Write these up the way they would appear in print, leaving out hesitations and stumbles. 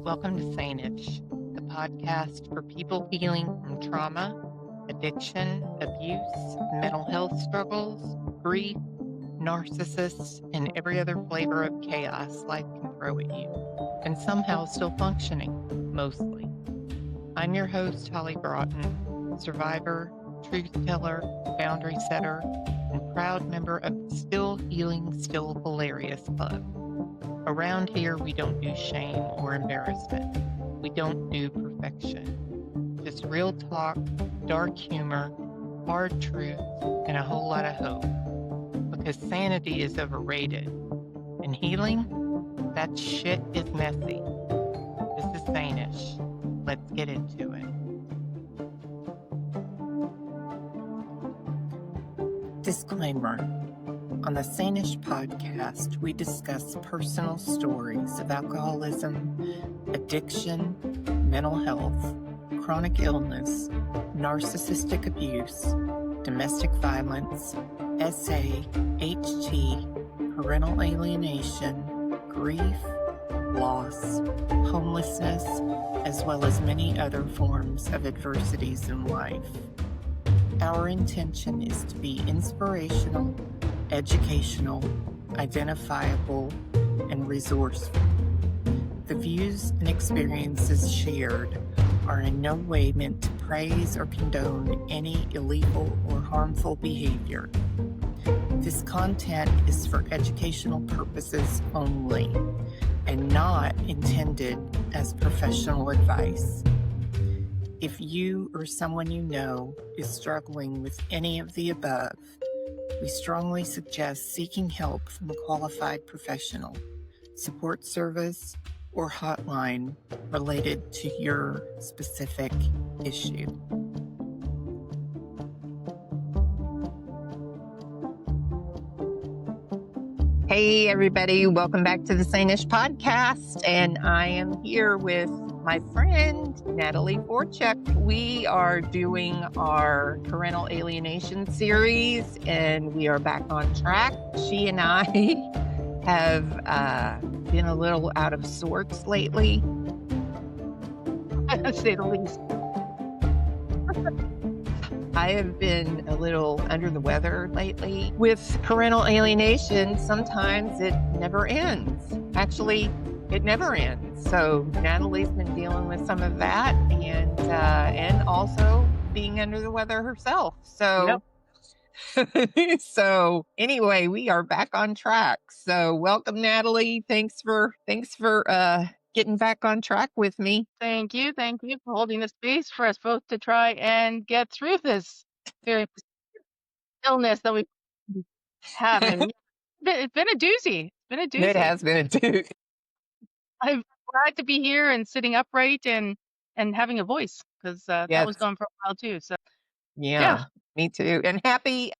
Welcome to Sane-ish, the podcast for people healing from trauma, addiction, abuse, mental health struggles, grief, narcissists, and every other flavor of chaos life can throw at you, and somehow still functioning, mostly. I'm your host, Holly Broughton, survivor, truth teller, boundary setter, and proud member of the Still Healing, Still Hilarious Club. Around here, we don't do shame or embarrassment. We don't do perfection. Just real talk, dark humor, hard truth, and a whole lot of hope. Because sanity is overrated. And healing? That shit is messy. This is Sane-ish. Let's get into it. Disclaimer. On the Sane-ish podcast, we discuss personal stories of alcoholism, addiction, mental health, chronic illness, narcissistic abuse, domestic violence, SA, HT, parental alienation, grief, loss, homelessness, as well as many other forms of adversities in life. Our intention is to be inspirational, educational, identifiable, and resourceful. The views and experiences shared are in no way meant to praise or condone any illegal or harmful behavior. This content is for educational purposes only and not intended as professional advice. If you or someone you know is struggling with any of the above, we strongly suggest seeking help from a qualified professional, support service, or hotline related to your specific issue. Hey, everybody. Welcome back to the Sane-ish podcast. And I am here with my friend, Natalie Forchuk. We are doing our Parental Alienation series, and we are back on track. She and I have been a little out of sorts lately, to say the least. I have been a little under the weather lately. With parental alienation, sometimes it never ends. Actually, it never ends. So Natalie's been dealing with some of that, and also being under the weather herself. So, yep. So anyway, we are back on track. So welcome, Natalie. Thanks for getting back on track with me. Thank you for holding the space for us both to try and get through this very illness that we have. And it's been a doozy. It has been a doozy. I'm glad to be here and sitting upright and having a voice, because that was gone for a while too. So yeah, me too. And happy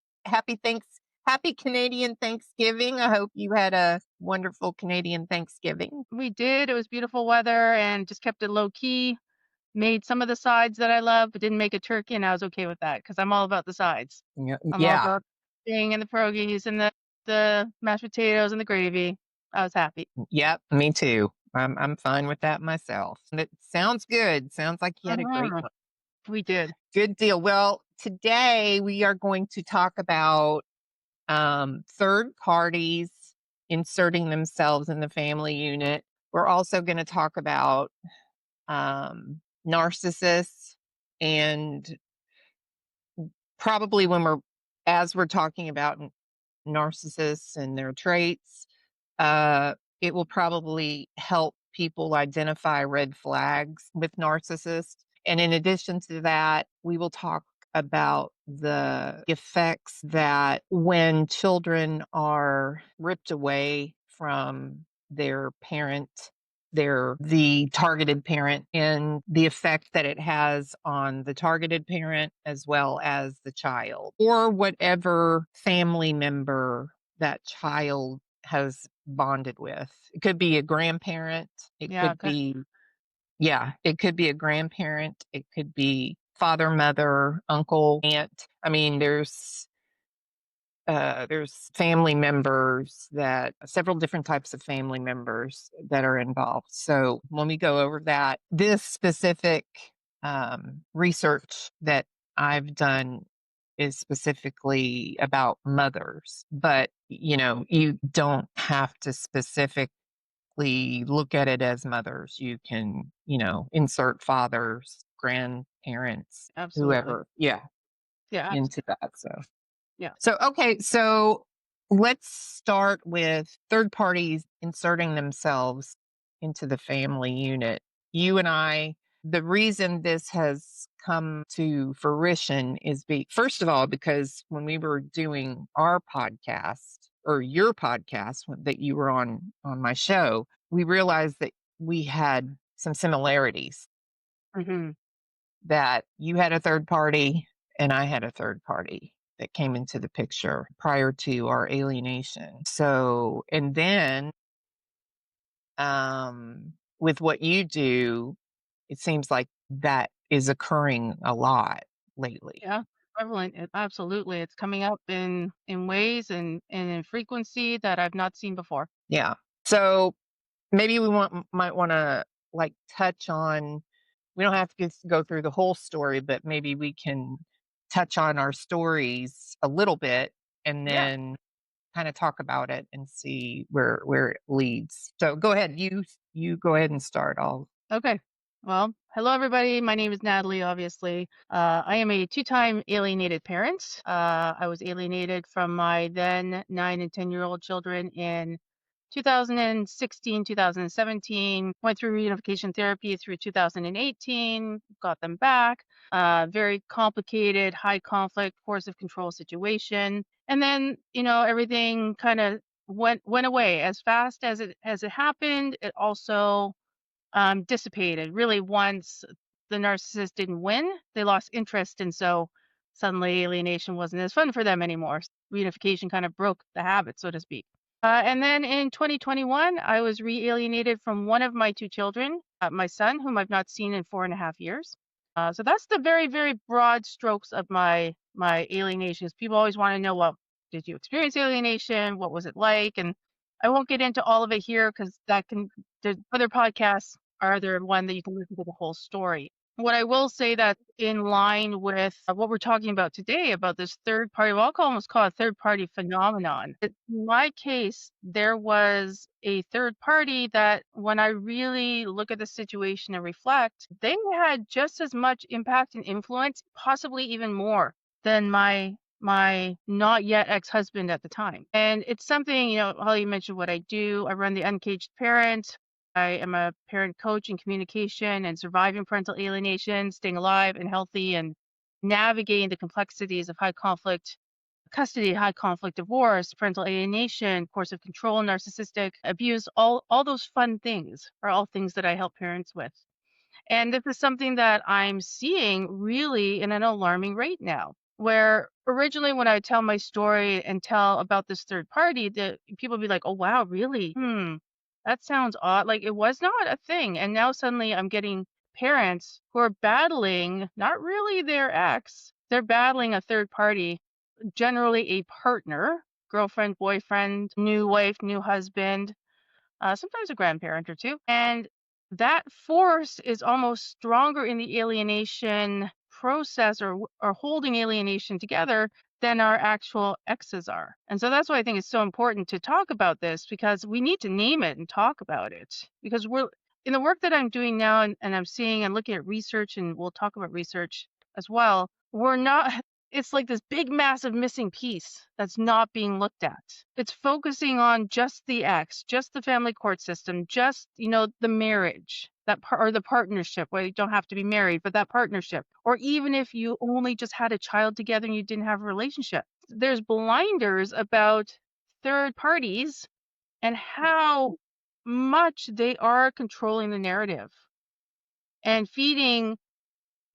Canadian Thanksgiving. I hope you had a wonderful Canadian Thanksgiving. We did. It was beautiful weather and just kept it low key. Made some of the sides that I love, but didn't make a turkey, and I was okay with that because I'm all about the sides. I'm all about the thing and the pierogies and the mashed potatoes and the gravy. I was happy. Yep, me too. I'm fine with that myself. And it sounds good. Sounds like you had a great one. We did. Good deal. Well, today we are going to talk about third parties inserting themselves in the family unit. We're also going to talk about narcissists, and probably as we're talking about narcissists and their traits, it will probably help people identify red flags with narcissists. And in addition to that, we will talk about the effects that when children are ripped away from their parent, the targeted parent, and the effect that it has on the targeted parent as well as the child, or whatever family member that child has bonded with. It could be a grandparent. It could be a grandparent. It could be father, mother, uncle, aunt. I mean, there's there's family members several different types of family members that are involved. So when we go over that, this specific research that I've done is specifically about mothers, but you don't have to specifically look at it as mothers. You can, insert fathers, grandparents, Absolutely. whoever, yeah, Yeah. into that. Yeah. Okay, so let's start with third parties inserting themselves into the family unit. You and I, the reason this has come to fruition is first of all, because when we were doing our podcast or your podcast that you were on my show, we realized that we had some similarities, Hmm. that you had a third party and I had a third party that came into the picture prior to our alienation. So, and then with what you do, it seems like that is occurring a lot lately. Yeah. Prevalent. Absolutely. It's coming up in ways and in frequency that I've not seen before. Yeah. So maybe might want to touch on, we don't have to go through the whole story, but maybe we can touch on our stories a little bit and Yeah. then kind of talk about it and see where it leads. So go ahead, you go ahead and start. Okay. Well, hello everybody. My name is Natalie, obviously. I am a two-time alienated parent. I was alienated from my then 9 and 10-year-old children in 2016, 2017. Went through reunification therapy through 2018, got them back. Very complicated, high conflict, coercive control situation. And then, everything kind of went away as fast as it happened. It also dissipated. Really, once the narcissist didn't win, they lost interest, and so suddenly alienation wasn't as fun for them anymore. Reunification kind of broke the habit, so to speak. And then in 2021, I was re-alienated from one of my two children, my son, whom I've not seen in 4.5 years. So that's the very, very broad strokes of my alienations. People always want to know, well, did you experience alienation? What was it like? And I won't get into all of it here because there's other podcasts are there one that you can listen to the whole story. What I will say that in line with what we're talking about today about this third party, well, I'll almost call it a third party phenomenon. In my case, there was a third party that when I really look at the situation and reflect, they had just as much impact and influence, possibly even more than my not yet ex-husband at the time. And it's something, Holly mentioned what I do. I run the Uncaged Parent. I am a parent coach in communication and surviving parental alienation, staying alive and healthy, and navigating the complexities of high conflict custody, high conflict divorce, parental alienation, coercive control, narcissistic abuse. All those fun things are all things that I help parents with. And this is something that I'm seeing really in an alarming rate now, where originally when I tell my story and tell about this third party, the people be like, "Oh wow, really? That sounds odd." Like it was not a thing. And now suddenly I'm getting parents who are battling not really their ex, they're battling a third party, generally a partner, girlfriend, boyfriend, new wife, new husband, sometimes a grandparent or two. And that force is almost stronger in the alienation process or holding alienation together than our actual exes are. And so that's why I think it's so important to talk about this because we need to name it and talk about it because we're in the work that I'm doing now and I'm seeing and looking at research and we'll talk about research as well. We're not it's like this big massive missing piece that's not being looked at. It's focusing on just the ex, just the family court system, just, the marriage, or the partnership where you don't have to be married, but that partnership, or even if you only just had a child together and you didn't have a relationship. There's blinders about third parties and how much they are controlling the narrative and feeding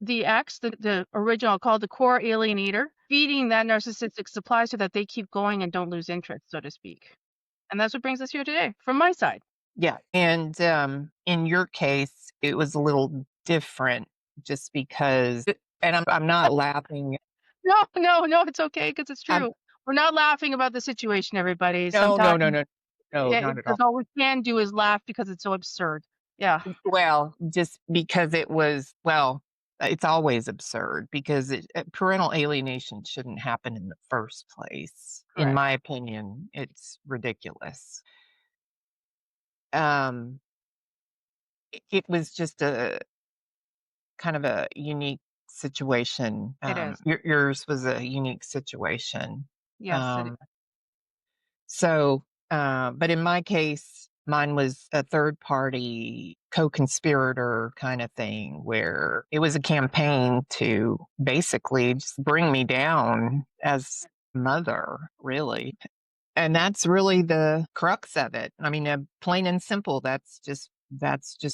the ex, the original called the core alienator, feeding that narcissistic supply so that they keep going and don't lose interest, so to speak. And that's what brings us here today from my side. Yeah. And in your case, it was a little different just because, and I'm not laughing. No, no, no, it's okay because it's I'm true. We're not laughing about the situation, everybody. No, no, Sometimes, no, no, no, yeah, not at because all. all we can do is laugh because it's so absurd. Yeah, Well, just because it was, well, it's always absurd because parental alienation shouldn't happen in the first place. In correct. my opinion, it's ridiculous. Um, it was just a kind of a unique situation. It is. Yours was a unique situation. Yes, it is. Um, but in my case, mine was a third party co-conspirator kind of thing where it was a campaign to basically just bring me down as mother, really. And that's really the crux of it. I mean, plain and simple, that's just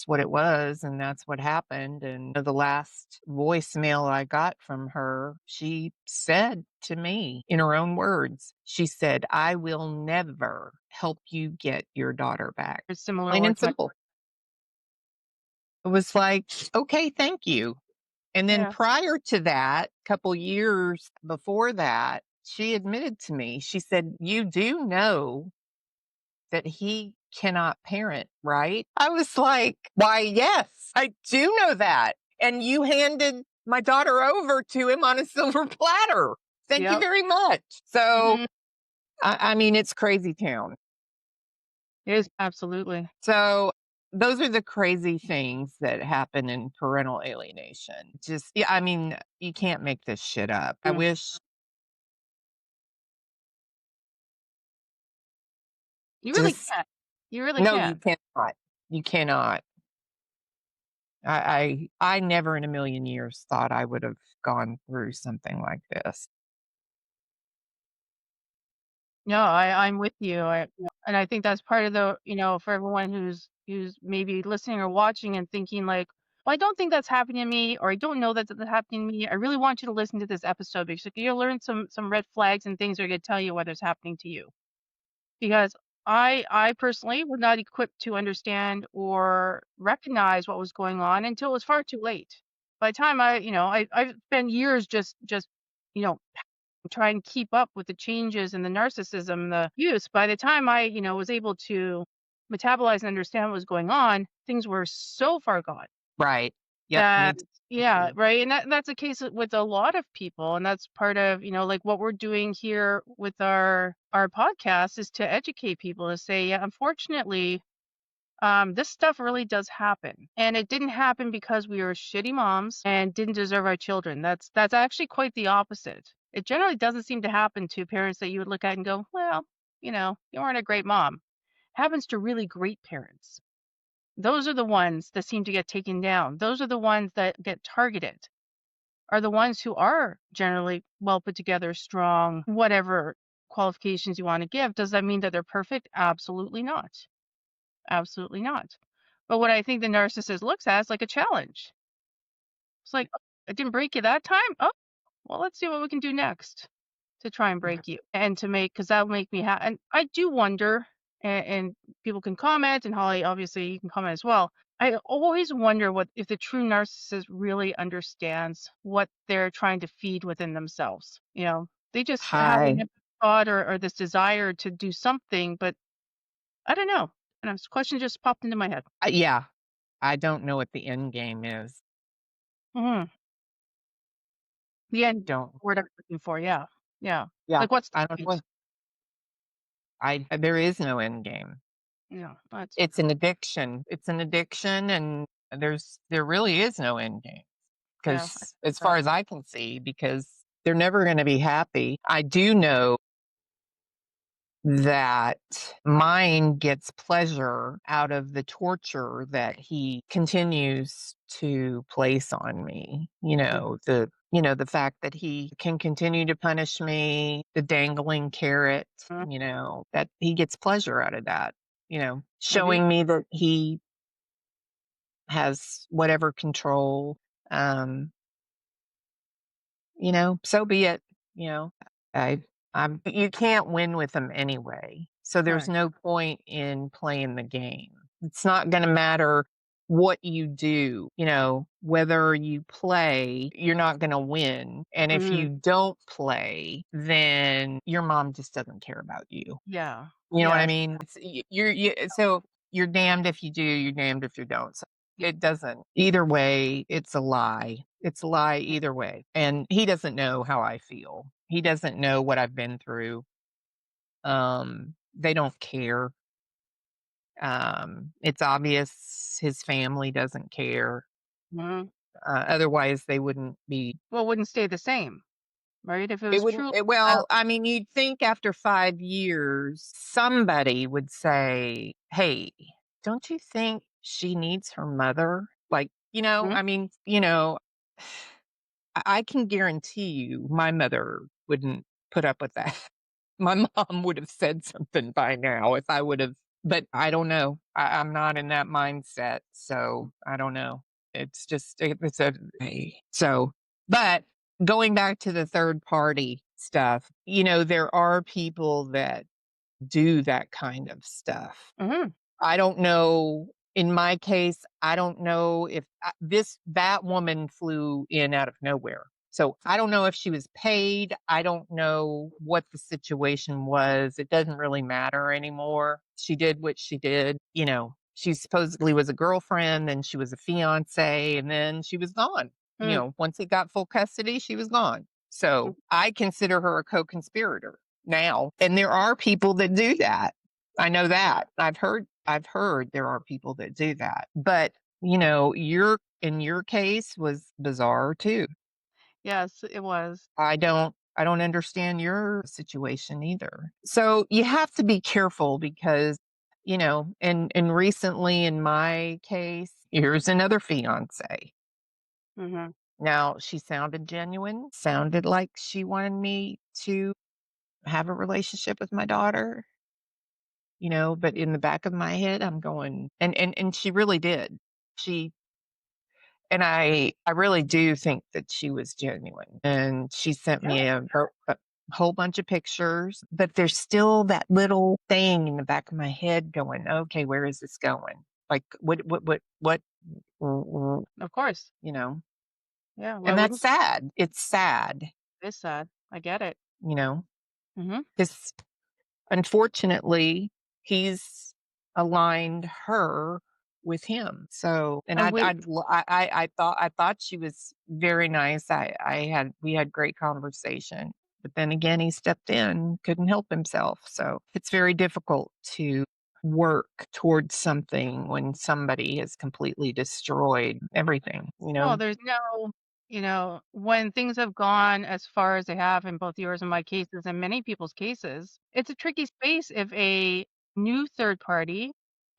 what it was, and that's what happened. And the last voicemail I got from her, she said to me in her own words, she said, "I will never help you get your daughter back." It's similar Plain and words. simple. It was like, okay, thank you. And then Yeah, prior to that, couple years before that, she admitted to me, she said, "You do know that he cannot parent, right?" I was like, "Why, yes, I do know that. And you handed my daughter over to him on a silver platter. Thank you yep. very much." So, Hmm. I mean, it's crazy town. It is absolutely. So, those are the crazy things that happen in parental alienation. Just, yeah, I mean, you can't make this shit up. I Mm. wish, You really just, can't. You really no, you can't. cannot. You cannot. I never in a million years thought I would have gone through something like this. No, I'm with you. And I think that's part of the, for everyone who's maybe listening or watching and thinking like, well, I don't think that's happening to me, or I don't know that's happening to me. I really want you to listen to this episode because you'll learn some red flags and things that are going to tell you whether it's happening to you. Because I personally was not equipped to understand or recognize what was going on until it was far too late. By the time I've spent years just you know try and keep up with the changes in the narcissism, the use. By the time I, was able to metabolize and understand what was going on, things were so far gone Right. Yep, me that, yeah, too. right. And that's the case with a lot of people. And that's part of, like what we're doing here with our podcast is to educate people to say, yeah, unfortunately, this stuff really does happen. And it didn't happen because we were shitty moms and didn't deserve our children. That's actually quite the opposite. It generally doesn't seem to happen to parents that you would look at and go, well, you weren't a great mom. It happens to really great parents. Those are the ones that seem to get taken down. Those are the ones that get targeted. Are the ones who are generally well put together, strong, whatever qualifications you want to give. Does that mean that they're perfect? Absolutely not. Absolutely not. But what I think the narcissist looks at is like a challenge. It's like, "Oh, I didn't break you that time. Oh, well, let's see what we can do next to try and break you and to make, because that'll make me happy." And I do wonder, and people can comment, and Holly, obviously, you can comment as well. I always wonder what if the true narcissist really understands what they're trying to feed within themselves. They just have Hi. a thought or this desire to do something, but I don't know. And this question just popped into my head. Yeah, I don't know what the end game is. Mhm. The end Don't. word I'm looking for, yeah. Yeah. Yeah, Like, what's the I don't know. point? There is no end game. Yeah, that's It's an addiction. It's an addiction, and there really is no end game. yeah, Because as that. far as I can see, because they're never going to be happy. I do know that mine gets pleasure out of the torture that he continues to place on me. The fact that he can continue to punish me, the dangling carrot, Mhm. that he gets pleasure out of that, Maybe. showing me that he has whatever control. Um, so be it. You know, I, you can't win with them anyway. So there's Correct. no point in playing the game. It's not going to matter what you do, whether you play, you're not going to win. And if you don't play, then your mom just doesn't care about you. Yeah. You know what I Yes. mean? So you're damned if you do, you're damned if you don't. So it doesn't. Either way, it's a lie. It's a lie either way. And he doesn't know how I feel. He doesn't know what I've been through. They don't care. It's obvious his family doesn't care. Mhm. Otherwise, they wouldn't be. Well, it wouldn't stay the same, right? If it It was wouldn't. true. Well, I mean, you'd think after 5 years, somebody would say, "Hey, don't you think she needs her mother?" Like, Mhm. I mean, I can guarantee you, my mother wouldn't put up with that. My mom would have said something by now if I would have, but I don't know. I'm not in that mindset, so I don't know. It's just it's a so. But going back to the third party stuff, there are people that do that kind of stuff. Mhm. I don't know. In my case, I don't know if that woman flew in out of nowhere. So I don't know if she was paid. I don't know what the situation was. It doesn't really matter anymore. She did what she did. She supposedly was a girlfriend, then she was a fiance, and then she was gone. Mm. Once it got full custody, she was gone. So I consider her a co-conspirator now. And there are people that do that. I know that. I've heard there are people that do that. But, in your case was bizarre too. Yes, it was. I don't understand your situation either. So you have to be careful because, and recently in my case, here's another fiance. Mhm. Now, she sounded genuine, sounded like she wanted me to have a relationship with my daughter. But in the back of my head, I'm going, and she really did. She and I really do think that she was genuine. And she sent me a whole bunch of pictures, but there's still that little thing in the back of my head going, okay, where is this going? Like what, Of course. you know? Yeah. Why And that's wouldn't sad. It's sad, you? It's sad. I get it. you know, Mhm. because unfortunately, he's aligned her with him. So, and And we I thought she was very nice. We had great conversation, but then again, he stepped in, couldn't help himself. So it's very difficult to work towards something when somebody has completely destroyed everything, well, there's no, when things have gone as far as they have in both yours and my cases and many people's cases, it's a tricky space if a new third party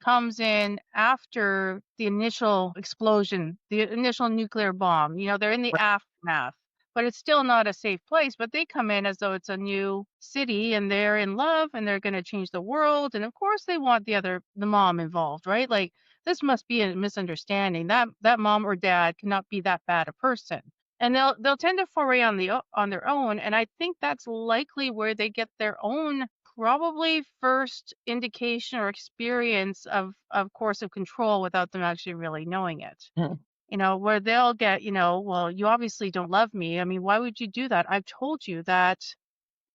comes in after the initial explosion, the initial nuclear bomb. They're in the aftermath, but it's still not a safe place. But they come in as though it's a new city and they're in love and they're going to change the world. And of course, they want the mom involved, right? Like, this must be a misunderstanding. That mom or dad cannot be that bad a person. And they'll tend to foray on their own. And I think that's likely where they get their own probably first indication or experience of course of control without them actually really knowing it. Mhm. Where they'll get, well, you obviously don't love me. I mean, why would you do that? I've told you that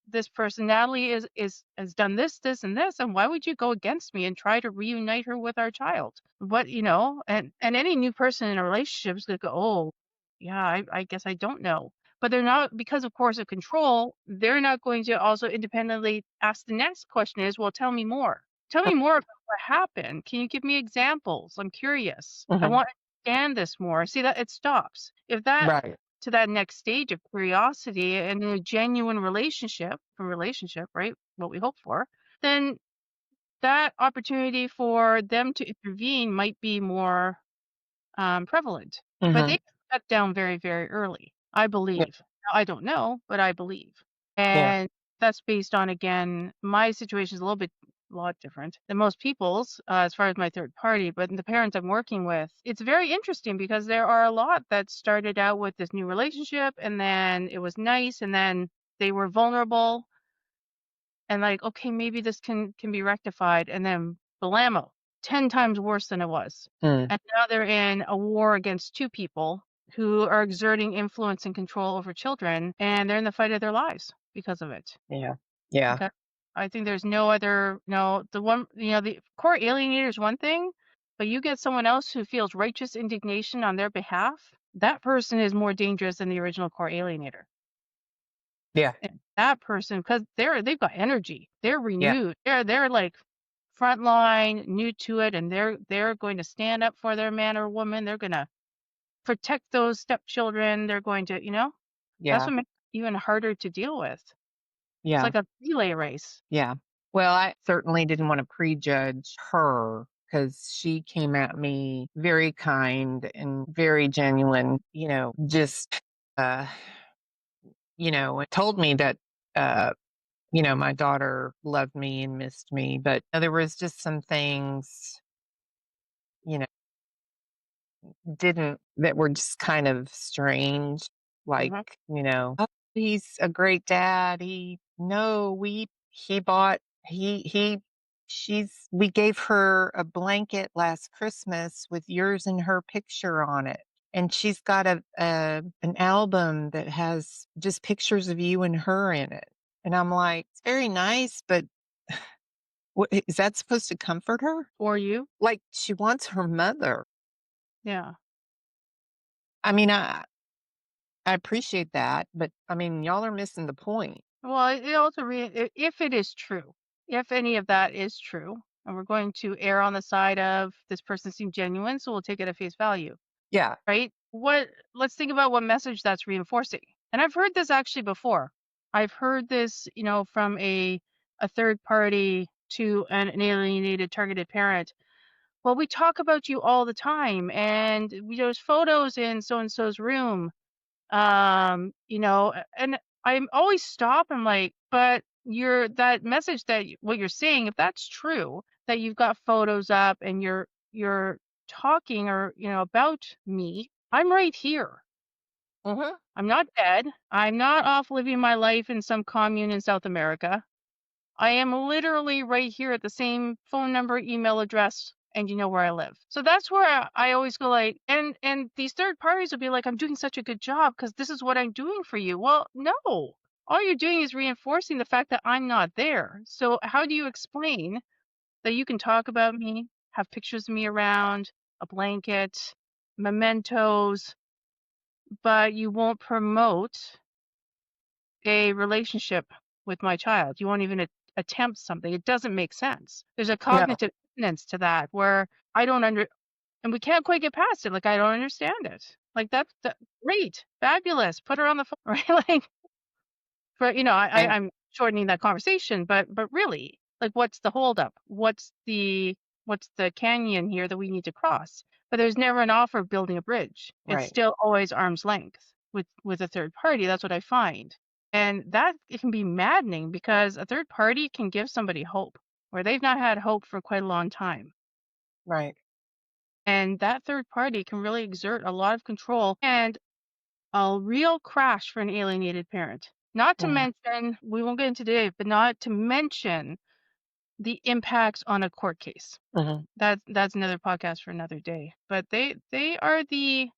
this person, Natalie, has done this, this, and this, and why would you go against me and try to reunite her with our child? What, and any new person in a relationship is gonna go, oh, yeah, I guess I don't know. But they're not, because of course of control, they're not going to also independently ask the next question is, well, tell me more. Tell me more about what happened. Can you give me examples? I'm curious. I Mhm. want to understand this more. See that it stops. If that Right. to that next stage of curiosity and a genuine relationship, right? What we hope for, then that opportunity for them to intervene might be more prevalent. But Hmm. they cut down very, very early, I Yeah. believe. Now, I don't know, but I believe. Yeah. And that's based on, again, my situation is a lot different than most people's as far as my third party. But the parents I'm working with, it's very interesting because there are a lot that started out with this new relationship and then it was nice and then they were vulnerable and like, okay, maybe this can be rectified and then blammo. 10 times worse than it was. Mm. And now they're in a war against two people who are exerting influence and control over children, and they're in the fight of their lives because of it. Yeah. Yeah. Okay. I think there's no other, no, the one, the core alienator is one thing, but you get someone else who feels righteous indignation on their behalf, that person is more dangerous than the original core alienator. Yeah. And that person, because they've got energy, they're Yeah. renewed, they're like frontline, new to it, and they're going to stand up for their man or woman. They're going to protect those stepchildren. They're going to, that's Yeah. what makes it even harder to deal with. It's Yeah. like a relay race. Yeah. Well, I certainly didn't want to prejudge her because she came at me very kind and very genuine, just, uh, told me that, my daughter loved me and missed me. But there was just some things, you know, that were just kind of strange. Like, Hmm. oh, he's a great dad. He bought, we gave her a blanket last Christmas with yours and her picture on it. And she's got an album that has just pictures of you and her in it. And I'm like, it's very nice, but what, is that supposed to comfort her? Or you. Like, she wants her mother. Yeah. I mean, I appreciate that, but I mean, y'all are missing the point. Well, it also if it is true, if any of that is true, and we're going to err on the side of this person seemed genuine, so we'll take it at face value, Yeah. right? Let's think about what message that's reinforcing. And I've heard this actually before. I've heard this, from a third party to an alienated targeted parent. Well, we talk about you all the time, and there's photos in so and so's room. And I'm always stop. I'm like, but that message what you're saying, if that's true, that you've got photos up and you're talking or about me, I'm right here. Hmm. I'm not dead. I'm not off living my life in some commune in South America. I am literally right here at the same phone number, email address, and you know where I live. So that's where I always go like, and these third parties will be like, I'm doing such a good job because this is what I'm doing for you. Well, no, all you're doing is reinforcing the fact that I'm not there. So how do you explain that you can talk about me, have pictures of me around, a blanket, mementos, but you won't promote a relationship with my child? You won't even attempt something. It doesn't make sense. There's a No. cognitive dissonance to that where I don't and we can't quite get past it. Like, I don't understand it. Like, that's great, fabulous. Put her on the phone, right? Like, Right. I'm shortening that conversation, but really, like, what's the holdup? What's the canyon here that we need to cross? But there's never an offer of building a bridge. It's Right. still always arm's length with a third party. That's what I find. And that it can be maddening because a third party can give somebody hope where they've not had hope for quite a long time. Right. And that third party can really exert a lot of control and a real crash for an alienated parent. Not to Yeah. mention, we won't get into today, but not to mention the impacts on a court case. Hmm. That's another podcast for another day. But they are the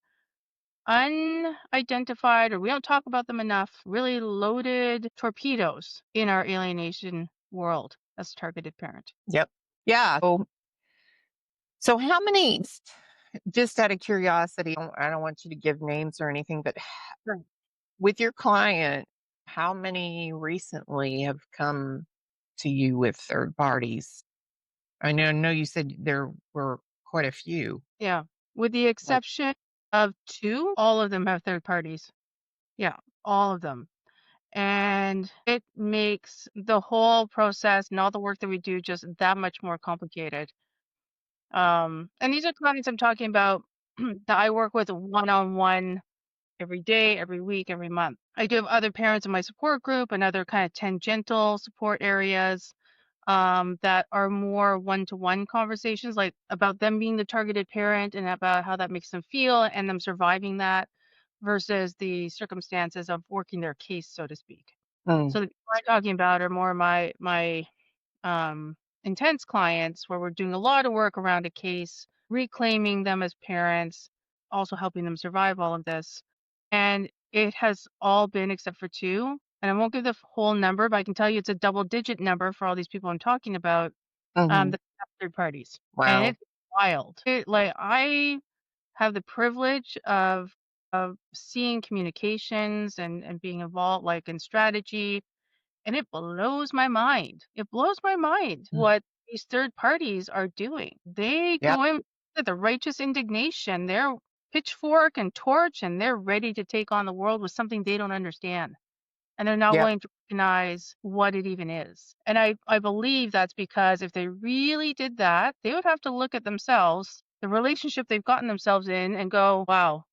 unidentified, or we don't talk about them enough, really loaded torpedoes in our alienation world as targeted parent. Yep. Yeah. So how many, just out of curiosity, I don't want you to give names or anything, but Right. with your client, how many recently have come to you with third parties? I know you said there were quite a few. Yeah. With the Like, exception of two, all of them have third parties. Yeah, all of them. And it makes the whole process and all the work that we do just that much more complicated. And these are clients I'm talking about that I work with one-on-one every day, every week, every month. I do have other parents in my support group and other kind of tangential support areas that are more one-to-one conversations, like about them being the targeted parent and about how that makes them feel and them surviving that versus the circumstances of working their case, so to speak. mm, So the people I'm talking about are more my intense clients where we're doing a lot of work around a case, reclaiming them as parents, also helping them survive all of this. And it has all been except for two. And I won't give the whole number, but I can tell you it's a double digit number for all these people I'm talking about, Hmm. the third parties. And Wow. it's wild. I have the privilege of seeing communications and being involved like in strategy, and it blows my mind. It blows my mind Mm. what these third parties are doing. They Yeah. go in with the righteous indignation. They're pitchfork and torch, and they're ready to take on the world with something they don't understand. And they're not Yeah. willing to recognize what it even is. And I believe that's because if they really did that, they would have to look at themselves, the relationship they've gotten themselves in, and go, wow.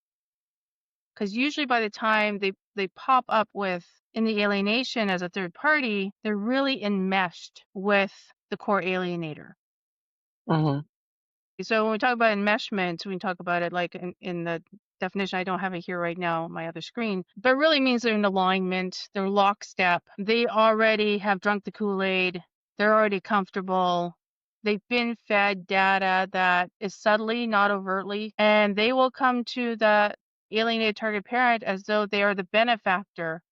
Because usually by the time they pop up with in the alienation as a third party, they're really enmeshed with the core alienator. Hmm. So when we talk about enmeshment, we talk about it like in the definition. I don't have it here right now on my other screen, but it really means they're in alignment, they're lockstep. They already have drunk the Kool-Aid, they're already comfortable. They've been fed data that is subtly, not overtly, and they will come to the alienated target parent as though they are the benefactor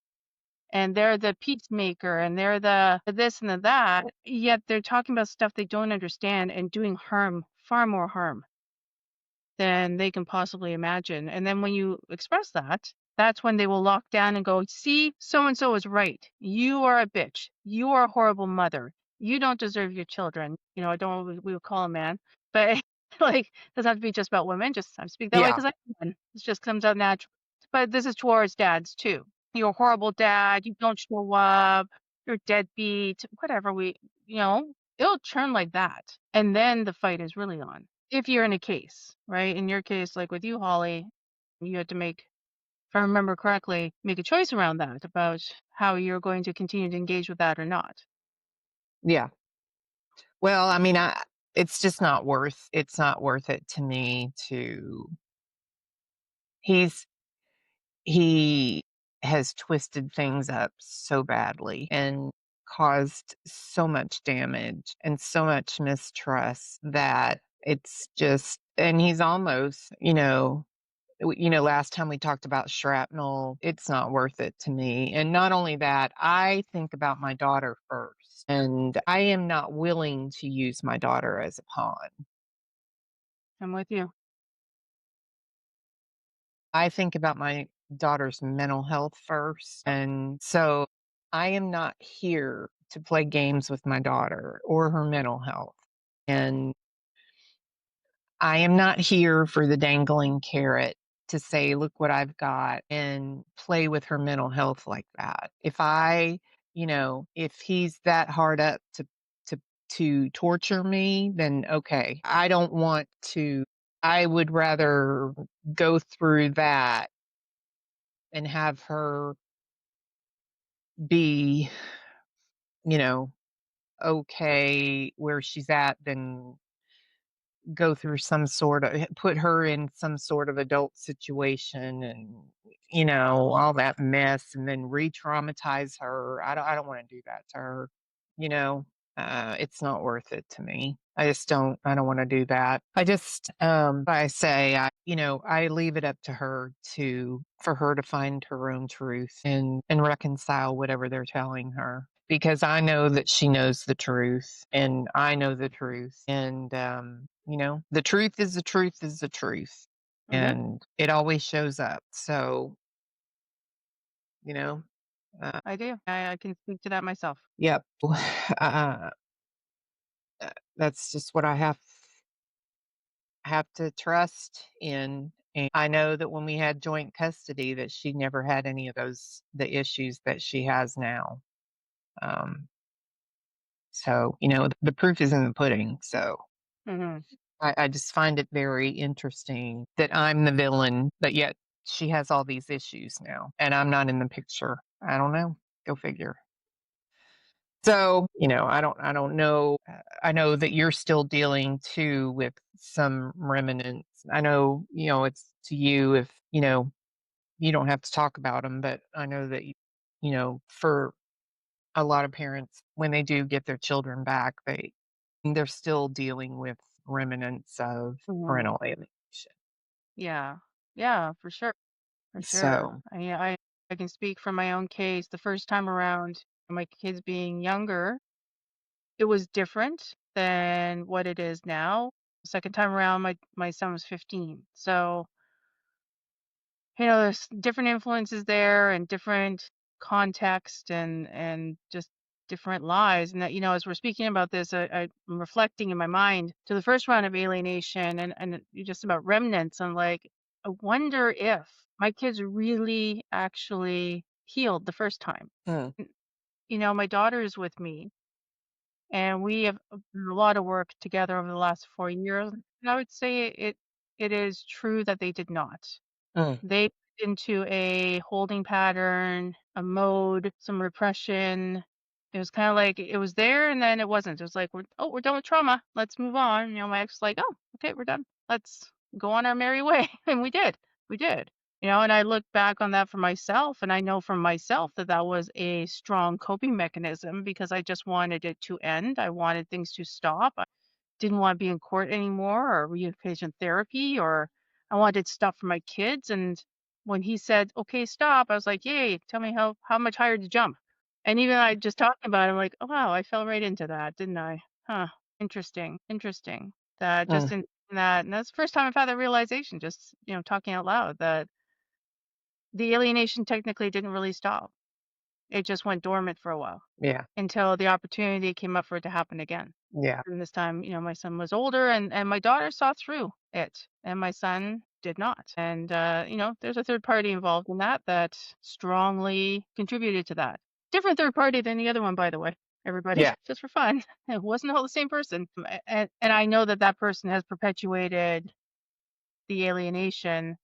and they're the peacemaker and they're the this and the that, yet they're talking about stuff they don't understand and doing harm, far more harm than they can possibly imagine. And then when you express that, that's when they will lock down and go, see, so and so is right. You are a bitch. You are a horrible mother. You don't deserve your children. You know, I don't know what we would call a man, but like, doesn't have to be just about women. Just I speak that way Yeah. because I'm one. It just comes out natural. But this is towards dads too. You're a horrible dad. You don't show up. You're deadbeat. Whatever it'll turn like that. And then the fight is really on. If you're in a case, right? In your case, like with you, Holly, you had to make, if I remember correctly, make a choice around that about how you're going to continue to engage with that or not. Yeah. Well, I mean, it's not worth it to me to, he's, he has twisted things up so badly and caused so much damage and so much mistrust that it's just, and he's almost, last time we talked about shrapnel, it's not worth it to me. And not only that, I think about my daughter first, and I am not willing to use my daughter as a pawn. I'm with you. I think about my daughter's mental health first. And so I am not here to play games with my daughter or her mental health. And I am not here for the dangling carrot to say, look what I've got and play with her mental health like that. If he's that hard up to to torture me, then okay. I don't want to. I would rather go through that and have her be, you know, okay where she's at than go through some sort of put her in some sort of adult situation and all that mess and then re-traumatize her. I don't want to do that to her. you know it's not worth it to me. I don't want to do that. I say I leave it up to her to for her to find her own truth and reconcile whatever they're telling her, because I know that she knows the truth and I know the truth. And, the truth is the truth is the truth. Hmm. And it always shows up. So, you know, uh, I do. I can speak to that myself. yep. Uh, that's just what I have to trust in. And I know that when we had joint custody that she never had any of the issues that she has now. Um, so, the proof is in the pudding. So, Hmm. I just find it very interesting that I'm the villain, but yet she has all these issues now, and I'm not in the picture. I don't know. Go figure. So, I don't know. I know that you're still dealing too with some remnants. I know, it's to you if, you don't have to talk about them, but I know that, for a lot of parents, when they do get their children back, they're still dealing with remnants of parental alienation. Yeah. Yeah, for sure. For sure. So, I can speak from my own case. The first time around, my kids being younger, it was different than what it is now. Second time around, my son was 15. So, there's different influences there and different context and just different lives. And that, as we're speaking about this, I'm reflecting in my mind to the first round of alienation and just about remnants. I'm like, I wonder if my kids really actually healed the first time. mm, My daughter is with me, and we have done a lot of work together over the last 4 years. And I would say it is true that they did not. mm, They went into a holding pattern, a mode, some repression. It was kind of like it was there and then it wasn't. It was like, we're done with trauma. Let's move on. My ex was like, oh, okay, we're done. Let's go on our merry way. And we did. We did. And I look back on that for myself, and I know from myself that that was a strong coping mechanism because I just wanted it to end. I wanted things to stop. Didn't want to be in court anymore or reunification therapy, or I wanted stuff for my kids. And when he said, okay, stop, I was like, yay, tell me how much higher to jump. And even I just talking about it, I'm like, oh wow, I fell right into that, didn't I? Huh. Interesting. Interesting. That just mm, in that, and that's the first time I've had that realization, just talking out loud, that the alienation technically didn't really stop. It just went dormant for a while yeah, until the opportunity came up for it to happen again. yeah, And this time, my son was older, and my daughter saw through it, and my son did not. And, there's a third party involved in that strongly contributed to that. Different third party than the other one, by the way, everybody, yeah. just for fun. It wasn't all the same person. And I know that that person has perpetuated the alienation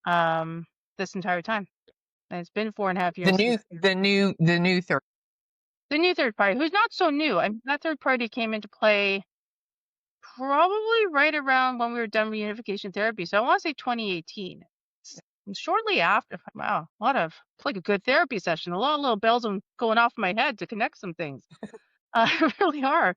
um, this entire time. And it's been 4.5 years since The new third. the new third party, who's not so new. That third party came into play probably right around when we were done reunification therapy. So I want to say 2018. And shortly after, wow, a lot of, it's like a good therapy session. A lot of little bells going off in my head to connect some things. Really are.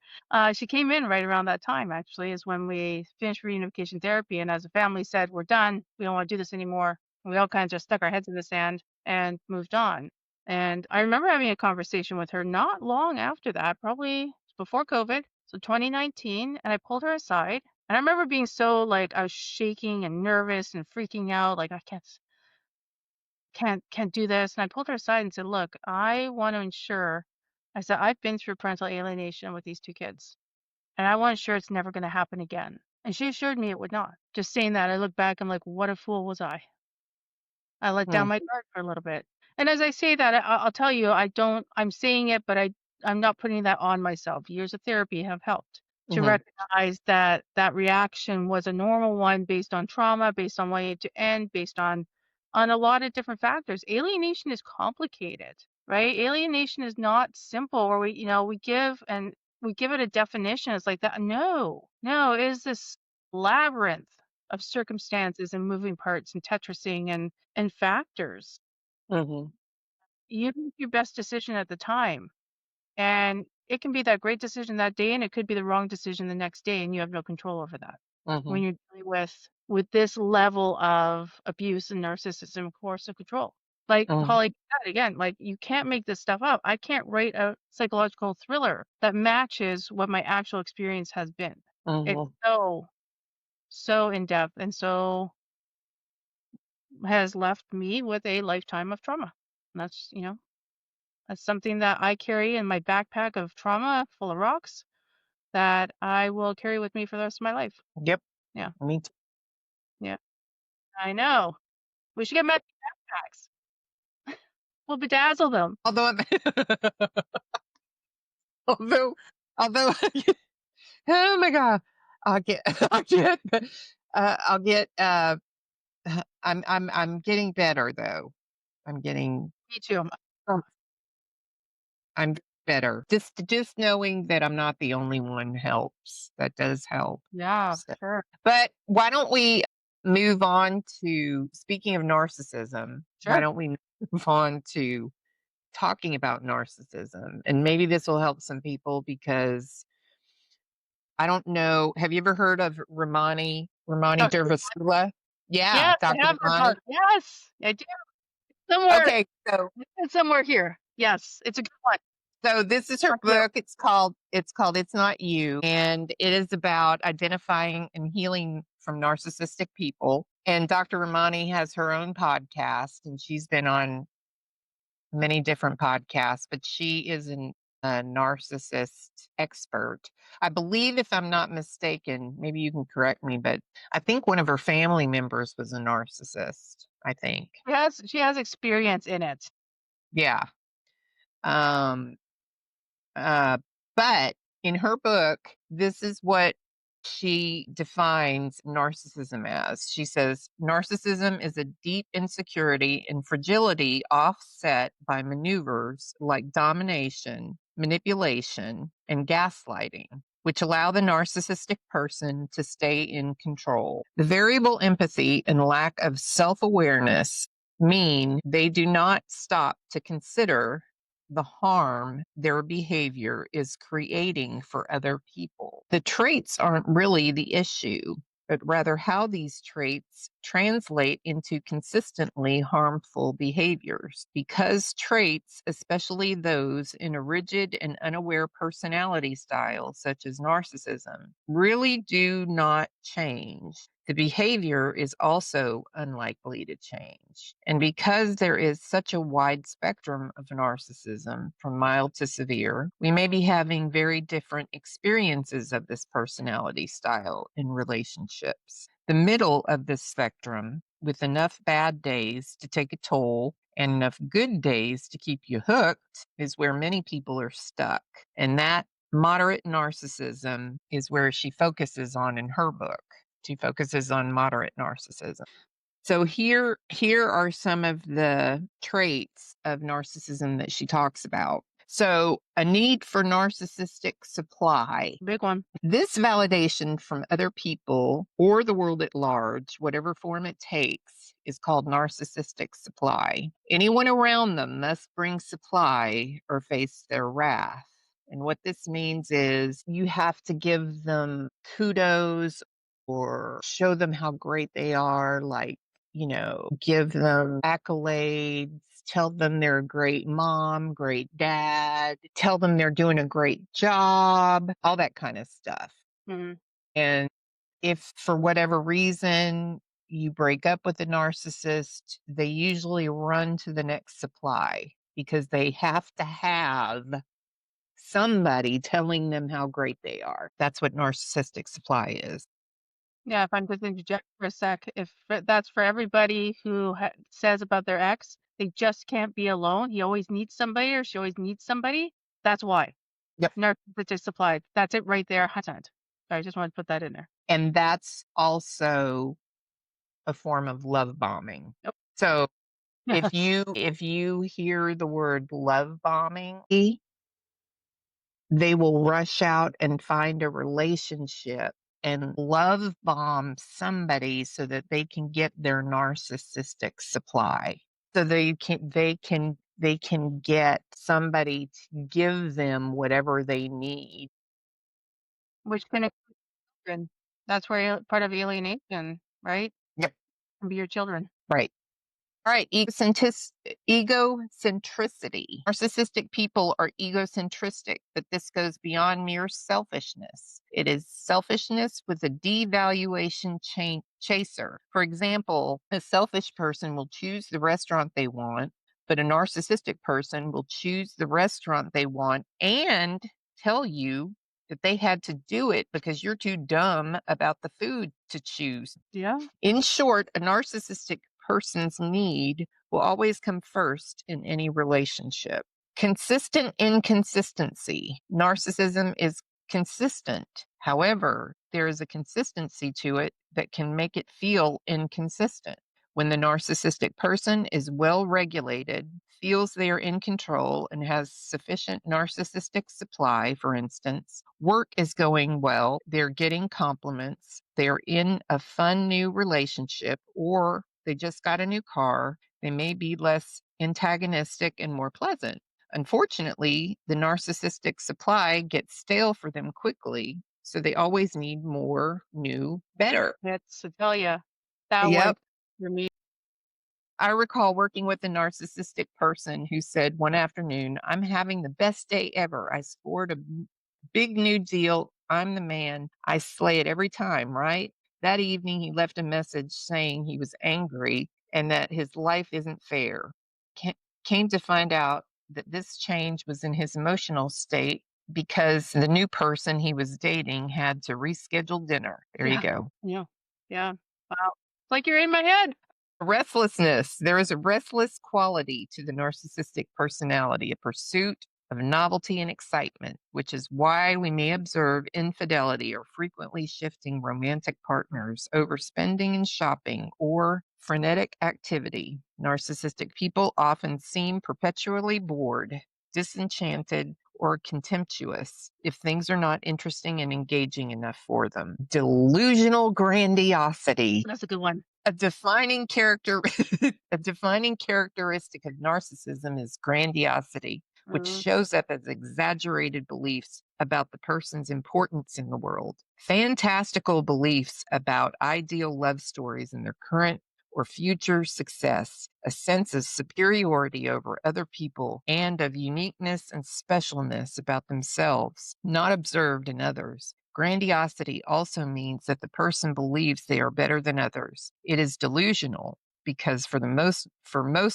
She came in right around that time, actually, is when we finished reunification therapy. And as a family said, we're done. We don't want to do this anymore. We all kind of just stuck our heads in the sand and moved on. And I remember having a conversation with her not long after that, probably before COVID, so 2019. And I pulled her aside. And I remember being so like I was shaking and nervous and freaking out, like I can't do this. And I pulled her aside and said, look, I want to ensure, I said, I've been through parental alienation with these two kids, and I want to ensure it's never going to happen again. And she assured me it would not. Just saying that, I look back, I'm like, what a fool was I? I let down Mm, my guard for a little bit. And as I say that, I'll tell you, I'm saying it, but I'm not putting that on myself. Years of therapy have helped to mhm, recognize that that reaction was a normal one based on trauma, based on wanting it to end, based on a lot of different factors. Alienation is complicated, right? Alienation is not simple where we give it a definition. It's like that. No, no, it is this labyrinth of circumstances and moving parts and tetrising and factors. mhm, You make your best decision at the time, and it can be that great decision that day, and it could be the wrong decision the next day, and you have no control over that. When mhm, you're dealing with this level of abuse and narcissism, of course, of control. Like mhm, Holly said again, like you can't make this stuff up. I can't write a psychological thriller that matches what my actual experience has been. It's mhm. so in depth, and so has left me with a lifetime of trauma. And that's something that I carry in my backpack of trauma full of rocks that I will carry with me for the rest of my life. Yep, Yeah. me too. Yeah. I know. We should get matching backpacks. We'll bedazzle them. Although, although, although, oh my god, I'll get, I'll get. I'm getting better though. I'm getting, Me too. um, I'm better. Just knowing that I'm not the only one helps. That does help. Yeah, So, sure. but why don't we move on to speaking of narcissism? Why Sure. don't we move on to talking about narcissism? And maybe this will help some people because I don't know. Have you ever heard of Ramani Oh, Durvasula? Yeah, yes, I Dr. have heard Ramani. about it. Yes, I do. Somewhere, Okay, so it's somewhere here. Yes, it's a good one. this is her Thank you. book. It's called It's Not You, and it is about identifying and healing from narcissistic people. And Dr. Ramani has her own podcast, and she's been on many different podcasts, but she is a narcissist expert. I believe, if I'm not mistaken, maybe you can correct me, but I think one of her family members was a narcissist, I think. She has experience in it. Yeah. Um, Uh, but in her book, this is what she defines narcissism as. She says narcissism is a deep insecurity and fragility offset by maneuvers like domination, manipulation, and gaslighting, which allow the narcissistic person to stay in control. The variable empathy and lack of self awareness mean they do not stop to consider the harm their behavior is creating for other people. The traits aren't really the issue, but rather how these traits translate into consistently harmful behaviors. Because traits, especially those in a rigid and unaware personality style, such as narcissism, really do not change, the behavior is also unlikely to change. And because there is such a wide spectrum of narcissism, from mild to severe, we may be having very different experiences of this personality style in relationships. The middle of this spectrum, with enough bad days to take a toll and enough good days to keep you hooked, is where many people are stuck. And that moderate narcissism is where she focuses on in her book. She focuses on moderate narcissism. So here are some of the traits of narcissism that she talks about. So a need for narcissistic supply. Big one. This validation from other people or the world at large, whatever form it takes, is called narcissistic supply. Anyone around them must bring supply or face their wrath. And what this means is you have to give them kudos or show them how great they are, like, give them accolades, tell them they're a great mom, great dad, tell them they're doing a great job, all that kind of stuff. Mm-hmm. And if for whatever reason you break up with a narcissist, they usually run to the next supply because they have to have somebody telling them how great they are. That's what narcissistic supply is. Yeah, if I'm just interject for a sec, if that's for everybody who says about their ex, they just can't be alone. He always needs somebody or she always needs somebody. That's why. Yep. Narcissistic supply. That's it right there. Sorry, I just wanted to put that in there. And that's also a form of love bombing. Yep. So Yes. if you hear the word love bombing, they will rush out and find a relationship and love bomb somebody so that they can get their narcissistic supply. So they can get somebody to give them whatever they need. Which can include children. That's where part of alienation, right? Yep. Can be your children. Right. All right, egocentricity. Narcissistic people are egocentristic, but this goes beyond mere selfishness. It is selfishness with a devaluation chaser. For example, a selfish person will choose the restaurant they want, but a narcissistic person will choose the restaurant they want and tell you that they had to do it because you're too dumb about the food to choose. Yeah. In short, a narcissistic person's need will always come first in any relationship. Consistent inconsistency. Narcissism is consistent. However, there is a consistency to it that can make it feel inconsistent. When the narcissistic person is well regulated, feels they are in control, and has sufficient narcissistic supply, for instance, work is going well, they're getting compliments, they're in a fun new relationship, or they just got a new car, they may be less antagonistic and more pleasant. Unfortunately, the narcissistic supply gets stale for them quickly So they always need more, new, better. That's, I tell you, that one Yep. for me. I recall working with a narcissistic person who said one afternoon, "I'm having the best day ever. I scored a big new deal. I'm the man. I slay it every time, right?" That evening, he left a message saying he was angry and that his life isn't fair. Ca- Came to find out that this change was in his emotional state because the new person he was dating had to reschedule dinner. There you Yeah. go. Yeah. Yeah. Wow. It's like you're in my head. Restlessness. There is a restless quality to the narcissistic personality, a pursuit of novelty and excitement, which is why we may observe infidelity or frequently shifting romantic partners, overspending and shopping, or frenetic activity. Narcissistic people often seem perpetually bored, disenchanted, or contemptuous if things are not interesting and engaging enough for them. Delusional grandiosity. That's a good one. A defining character a defining characteristic of narcissism is grandiosity, which shows up as exaggerated beliefs about the person's importance in the world. Fantastical beliefs about ideal love stories and their current or future success, a sense of superiority over other people, and of uniqueness and specialness about themselves, not observed in others. Grandiosity also means that the person believes they are better than others. It is delusional because for most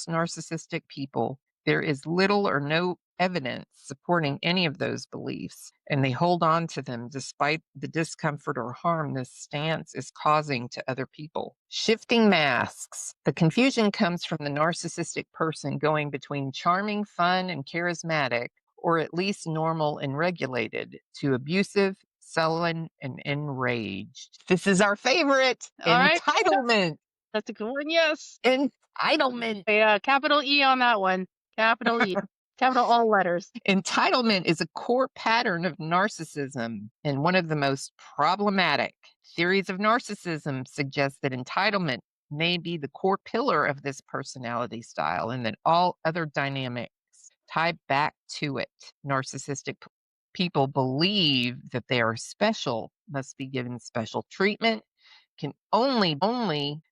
narcissistic people, there is little or no evidence supporting any of those beliefs, and they hold on to them despite the discomfort or harm this stance is causing to other people. Shifting masks. The confusion comes from the narcissistic person going between charming, fun, and charismatic, or at least normal and regulated, to abusive, sullen, and enraged. This is our favorite. All right. Entitlement. That's a good one. Yes. Entitlement. Yeah. Capital E on that one. Capital E. Capital all letters. Entitlement is a core pattern of narcissism and one of the most problematic. Theories of narcissism suggest that entitlement may be the core pillar of this personality style and that all other dynamics tie back to it. Narcissistic people believe that they are special, must be given special treatment, can only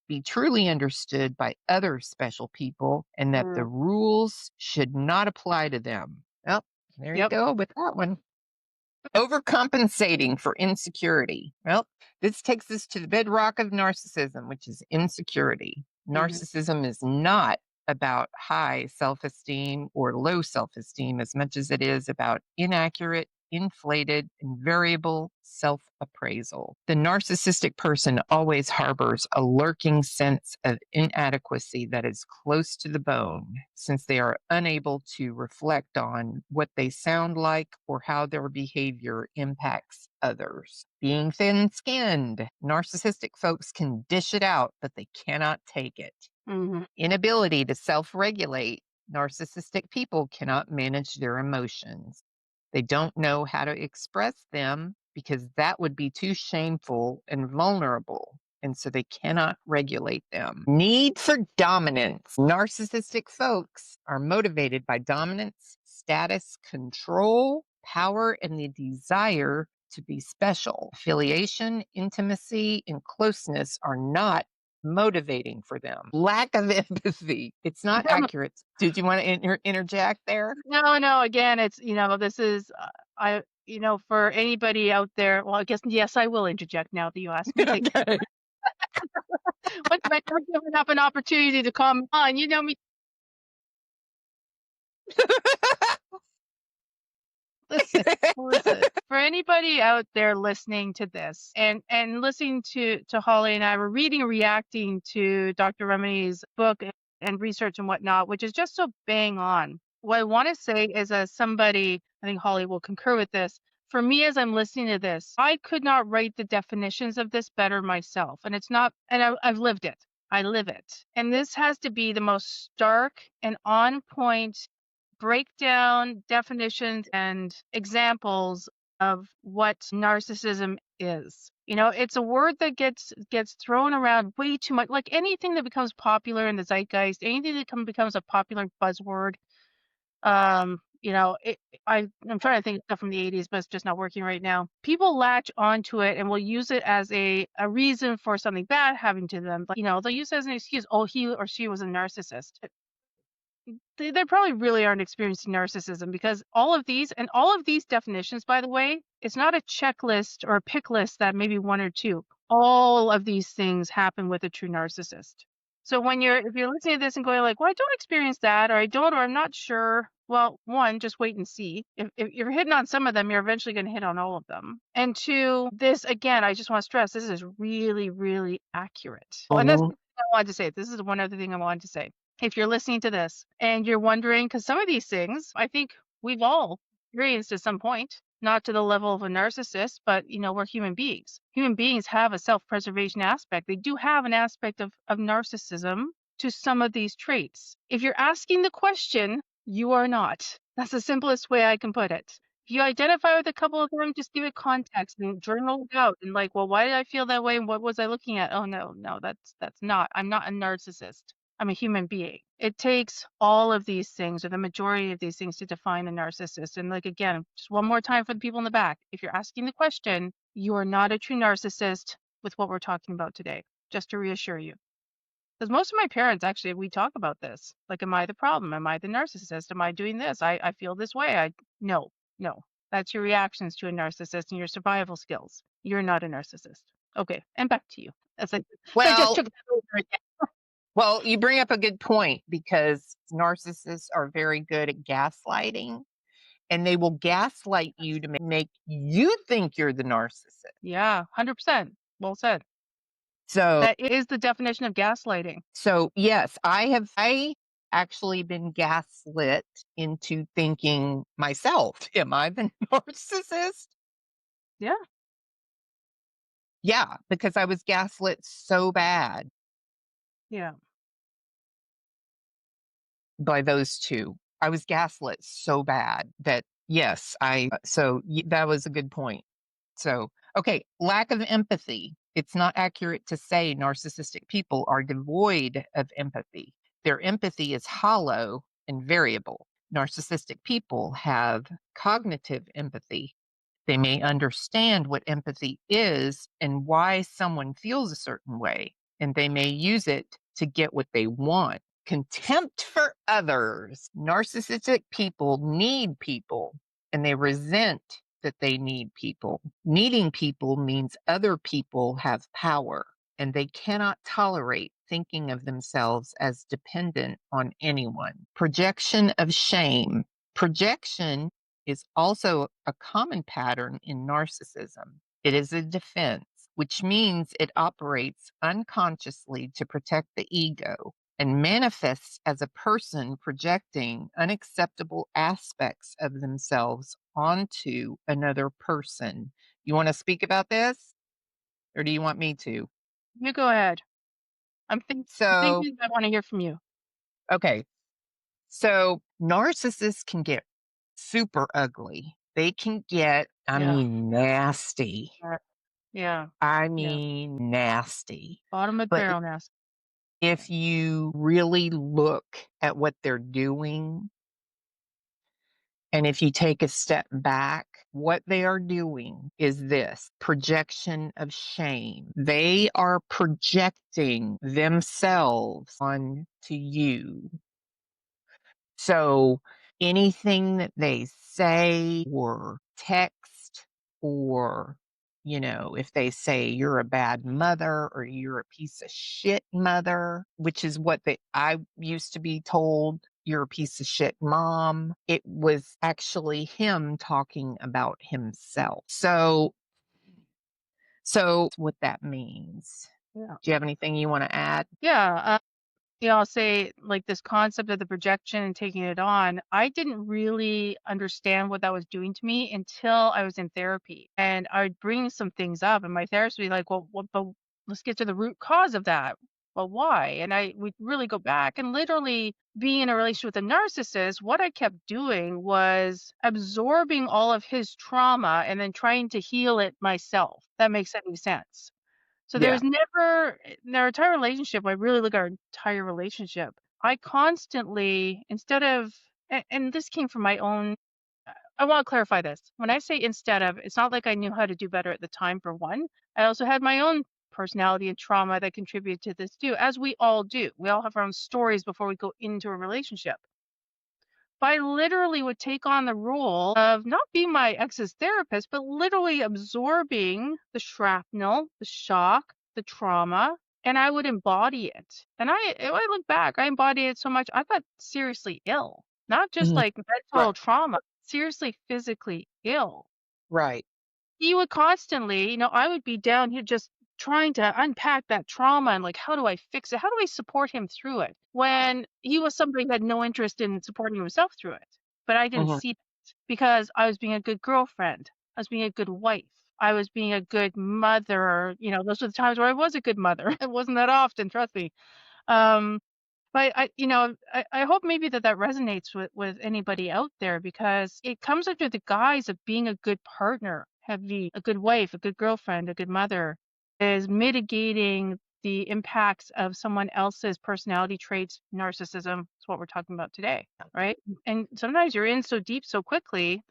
be truly understood by other special people, and that the rules should not apply to them. Well, there you go with that one. Overcompensating for insecurity. Well, this takes us to the bedrock of narcissism, which is insecurity. Narcissism is not about high self-esteem or low self-esteem as much as it is about inaccurate, inflated, and variable self-appraisal. The narcissistic person always harbors a lurking sense of inadequacy that is close to the bone, since they are unable to reflect on what they sound like or how their behavior impacts others. Being thin-skinned, narcissistic folks can dish it out, but they cannot take it. Inability to self-regulate. Narcissistic people cannot manage their emotions. They don't know how to express them because that would be too shameful and vulnerable, and so they cannot regulate them. Need for dominance. Narcissistic folks are motivated by dominance, status, control, power, and the desire to be special. Affiliation, intimacy, and closeness are not motivating for them. Lack of empathy. It's not accurate. Did you want to interject there? No. Again, it's, this is, for anybody out there, well, I guess, yes, I will interject now that you asked me to. Okay. Once I've never given up an opportunity to come on, you know me. Listen, for anybody out there listening to this and listening to Holly and I, were reading and reacting to Dr. Remini's book and research and whatnot, which is just so bang on. What I want to say is, as somebody, I think Holly will concur with this, for me, as I'm listening to this, I could not write the definitions of this better myself. And it's not, and I've lived it. I live it. And this has to be the most stark and on point breakdown, definitions, and examples of what narcissism is. It's a word that gets thrown around way too much. Like anything that becomes popular in the zeitgeist, anything that becomes a popular buzzword, I'm trying to think of stuff from the 80s, but it's just not working right now. People latch onto it and will use it as a reason for something bad happening to them. Like, they'll use it as an excuse. Oh, he or she was a narcissist. They probably really aren't experiencing narcissism, because all of these definitions, by the way, it's not a checklist or a pick list that maybe one or two. All of these things happen with a true narcissist. So if you're listening to this and going like, well, I don't experience that, or I don't, or I'm not sure. Well, one, just wait and see. If you're hitting on some of them, you're eventually going to hit on all of them. And two, this, again, I just want to stress, this is really, really accurate. Oh, and that's what I wanted to say. This is one other thing I wanted to say. If you're listening to this and you're wondering, because some of these things, I think we've all experienced at some point, not to the level of a narcissist, but we're human beings. Human beings have a self-preservation aspect. They do have an aspect of narcissism to some of these traits. If you're asking the question, you are not. That's the simplest way I can put it. If you identify with a couple of them, just give it context and journal it out and like, well, why did I feel that way and what was I looking at? Oh no, that's not. I'm not a narcissist. I'm a human being. It takes all of these things, or the majority of these things, to define a narcissist. And like, again, just one more time for the people in the back, if you're asking the question, you are not a true narcissist with what we're talking about today, just to reassure you. Because most of my parents, actually, we talk about this. Like, am I the problem? Am I the narcissist? Am I doing this? I feel this way. No. That's your reactions to a narcissist and your survival skills. You're not a narcissist. Okay, and back to you. That's like, so I just took that over again. Well, you bring up a good point, because narcissists are very good at gaslighting, and they will gaslight you to make you think you're the narcissist. Yeah, 100%. Well said. So that is the definition of gaslighting. So yes, I actually been gaslit into thinking myself, am I the narcissist? Yeah. Yeah, because I was gaslit so bad. Yeah. By those two. I was gaslit so bad that, yes, that was a good point. So, okay, lack of empathy. It's not accurate to say narcissistic people are devoid of empathy. Their empathy is hollow and variable. Narcissistic people have cognitive empathy. They may understand what empathy is and why someone feels a certain way, and they may use it to get what they want. Contempt for others. Narcissistic people need people, and they resent that they need people. Needing people means other people have power, and they cannot tolerate thinking of themselves as dependent on anyone. Projection of shame. Projection is also a common pattern in narcissism. It is a defense, which means it operates unconsciously to protect the ego and manifests as a person projecting unacceptable aspects of themselves onto another person. You want to speak about this? Or do you want me to? You go ahead. I'm thinking I want to hear from you. Okay. So narcissists can get super ugly. They can get, nasty. Yeah. I mean, nasty. Bottom of the barrel nasty. If you really look at what they're doing, and if you take a step back, what they are doing is this: projection of shame. They are projecting themselves onto you. So anything that they say or text, or, if they say you're a bad mother or you're a piece of shit mother, which is what I used to be told, you're a piece of shit mom. It was actually him talking about himself. So what that means. Yeah. Do you have anything you want to add? Yeah. I'll say, like, this concept of the projection and taking it on, I didn't really understand what that was doing to me until I was in therapy. And I'd bring some things up, and my therapist would be like, well, but let's get to the root cause of that. Well, why? And we'd really go back, and literally being in a relationship with a narcissist, what I kept doing was absorbing all of his trauma and then trying to heal it myself. That makes any sense. So there's never, in our entire relationship, I really look at our entire relationship, I constantly, instead of, and this came from my own. I want to clarify this. When I say instead of, it's not like I knew how to do better at the time, for one. I also had my own personality and trauma that contributed to this too, as we all do. We all have our own stories before we go into a relationship. But I literally would take on the role of not being my ex's therapist, but literally absorbing the shrapnel, the shock, the trauma, and I would embody it. And if I look back, I embodied it so much, I got seriously ill. Not just Mhm. like Right. mental trauma, seriously physically ill. Right. He would constantly, I would be down here just trying to unpack that trauma and like, how do I fix it? How do I support him through it? When he was somebody who had no interest in supporting himself through it. But I didn't Mhm. see that because I was being a good girlfriend. I was being a good wife. I was being a good mother. Those were the times where I was a good mother. It wasn't that often, trust me. Um, but I hope maybe that resonates with anybody out there because it comes under the guise of being a good partner, having a good wife, a good girlfriend, a good mother, is mitigating the impacts of someone else's personality traits, narcissism. Is what we're talking about today, right? And sometimes you're in so deep so quickly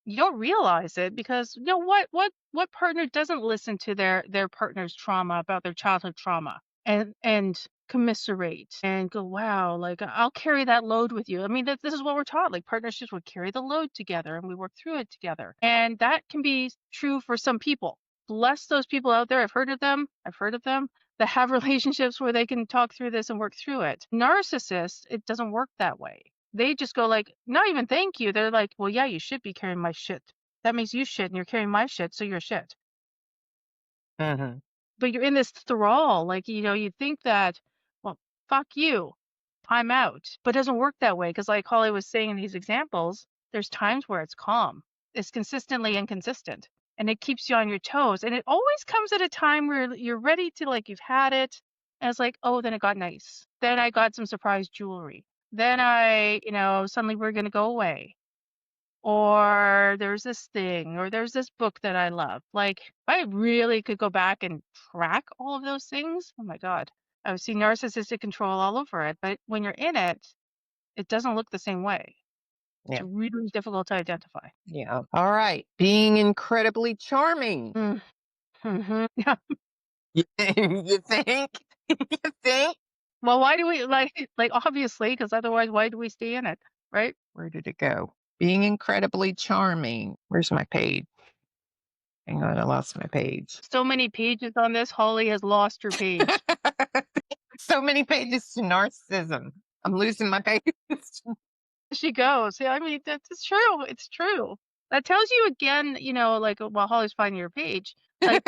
you don't realize it because what partner doesn't listen to their partner's trauma about their childhood trauma and commiserate and go, wow, like I'll carry that load with you. I mean, this is what we're taught, like partnerships would carry the load together and we work through it together, and that can be true for some people. Bless those people out there. I've heard of them that have relationships where they can talk through this and work through it. Narcissists, it doesn't work that way. They just go like, "Not even thank you." They're like, "Well, yeah, you should be carrying my shit. That makes you shit, and you're carrying my shit, so you're shit." Mhm. But you're in this thrall, like, you think that, well, fuck you, I'm out. But it doesn't work that way because, like Holly was saying in these examples, there's times where it's calm. It's consistently inconsistent, and it keeps you on your toes. And it always comes at a time where you're ready to, like, you've had it, and it's like, oh, then it got nice. Then I got some surprise jewelry. Then suddenly we're gonna go away. Or there's this thing, or there's this book that I love. Like, if I really could go back and track all of those things, oh my God, I would see narcissistic control all over it. But when you're in it, it doesn't look the same way. It's Yeah. really difficult to identify. Yeah. All right. Being incredibly charming. Mm-hmm. Yeah. You think? You think? Well, why do we like obviously, because otherwise, why do we stay in it, right? Where did it go? Being incredibly charming. Where's my page? Hang on, I lost my page. So many pages on this. Holly has lost her page. So many pages to narcissism. I'm losing my page. She goes. Yeah, I mean, that's true. It's true. That tells you again, like while Holly's finding your page, like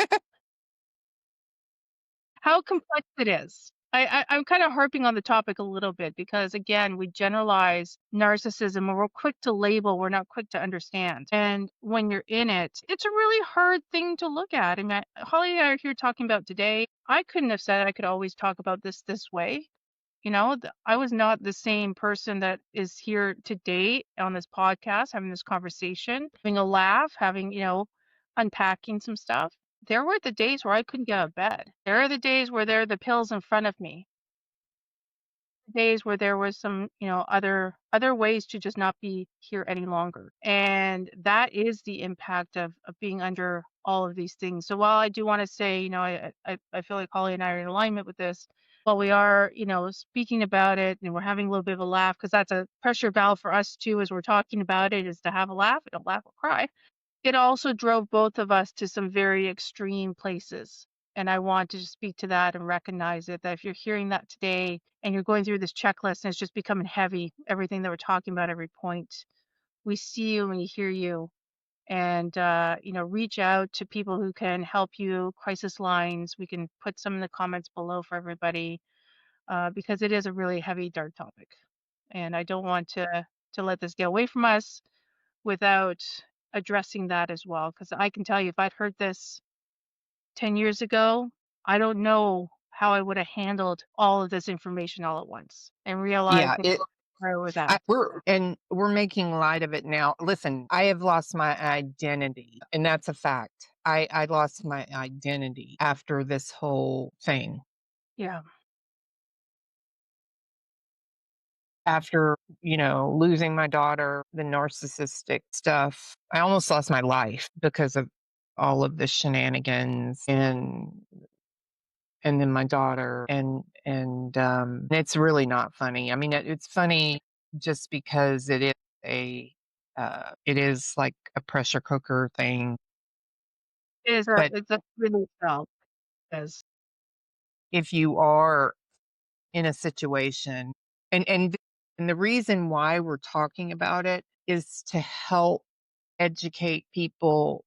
how complex it is. I'm kind of harping on the topic a little bit because again, we generalize narcissism and we're quick to label, we're not quick to understand. And when you're in it, it's a really hard thing to look at. I mean, Holly and I are here talking about today. I couldn't have said I could always talk about this way. I was not the same person that is here today on this podcast, having this conversation, having a laugh, having, unpacking some stuff. There were the days where I couldn't get out of bed. There are the days where there are the pills in front of me. Days where there was some, other ways to just not be here any longer. And that is the impact of being under all of these things. So while I do want to say, I feel like Holly and I are in alignment with this. While we are, speaking about it and we're having a little bit of a laugh, because that's a pressure valve for us too, as we're talking about it, is to have a laugh. We don't laugh or cry. It also drove both of us to some very extreme places. And I want to just speak to that and recognize it, that if you're hearing that today and you're going through this checklist and it's just becoming heavy, everything that we're talking about, every point, we see you and we hear you. And, reach out to people who can help you, crisis lines. We can put some in the comments below for everybody because it is a really heavy, dark topic. And I don't want to let this get away from us without addressing that as well. Because I can tell you, if I'd heard this 10 years ago, I don't know how I would have handled all of this information all at once and Yeah, realizing where I was at. we're making light of it now. Listen, I have lost my identity, and that's a fact. I lost my identity after this whole thing. Yeah. after, losing my daughter, the narcissistic stuff, I almost lost my life because of all of the shenanigans and then my daughter and it's really not funny. I mean, it's funny just because it is like a pressure cooker thing. But It's a really felt as if you are in a situation and the reason why we're talking about it is to help educate people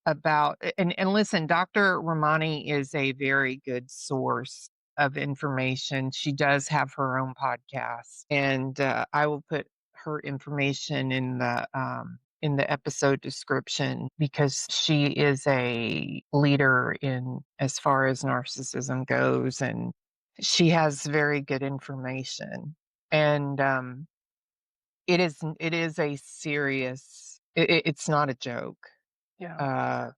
about and listen, Dr. Ramani is a very good source of information. She does have her own podcast, and I will put her information in the episode description because she is a leader in as far as narcissism goes, and she has very good information. And it is a serious. It's not a joke. yeah. Uh,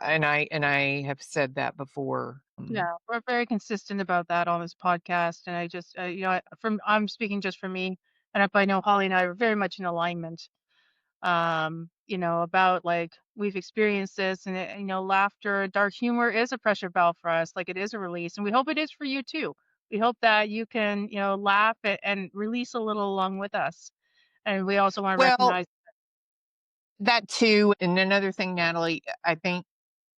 and I have said that before. Yeah, we're very consistent about that on this podcast, and I just, I'm speaking just for me, and if I know Holly and I are very much in alignment. About like we've experienced this, and laughter, dark humor is a pressure valve for us, like it is a release, and we hope it is for you too. We hope that you can, laugh and release a little along with us, and we also want to Well, recognize. that too, and another thing, Natalie, I think,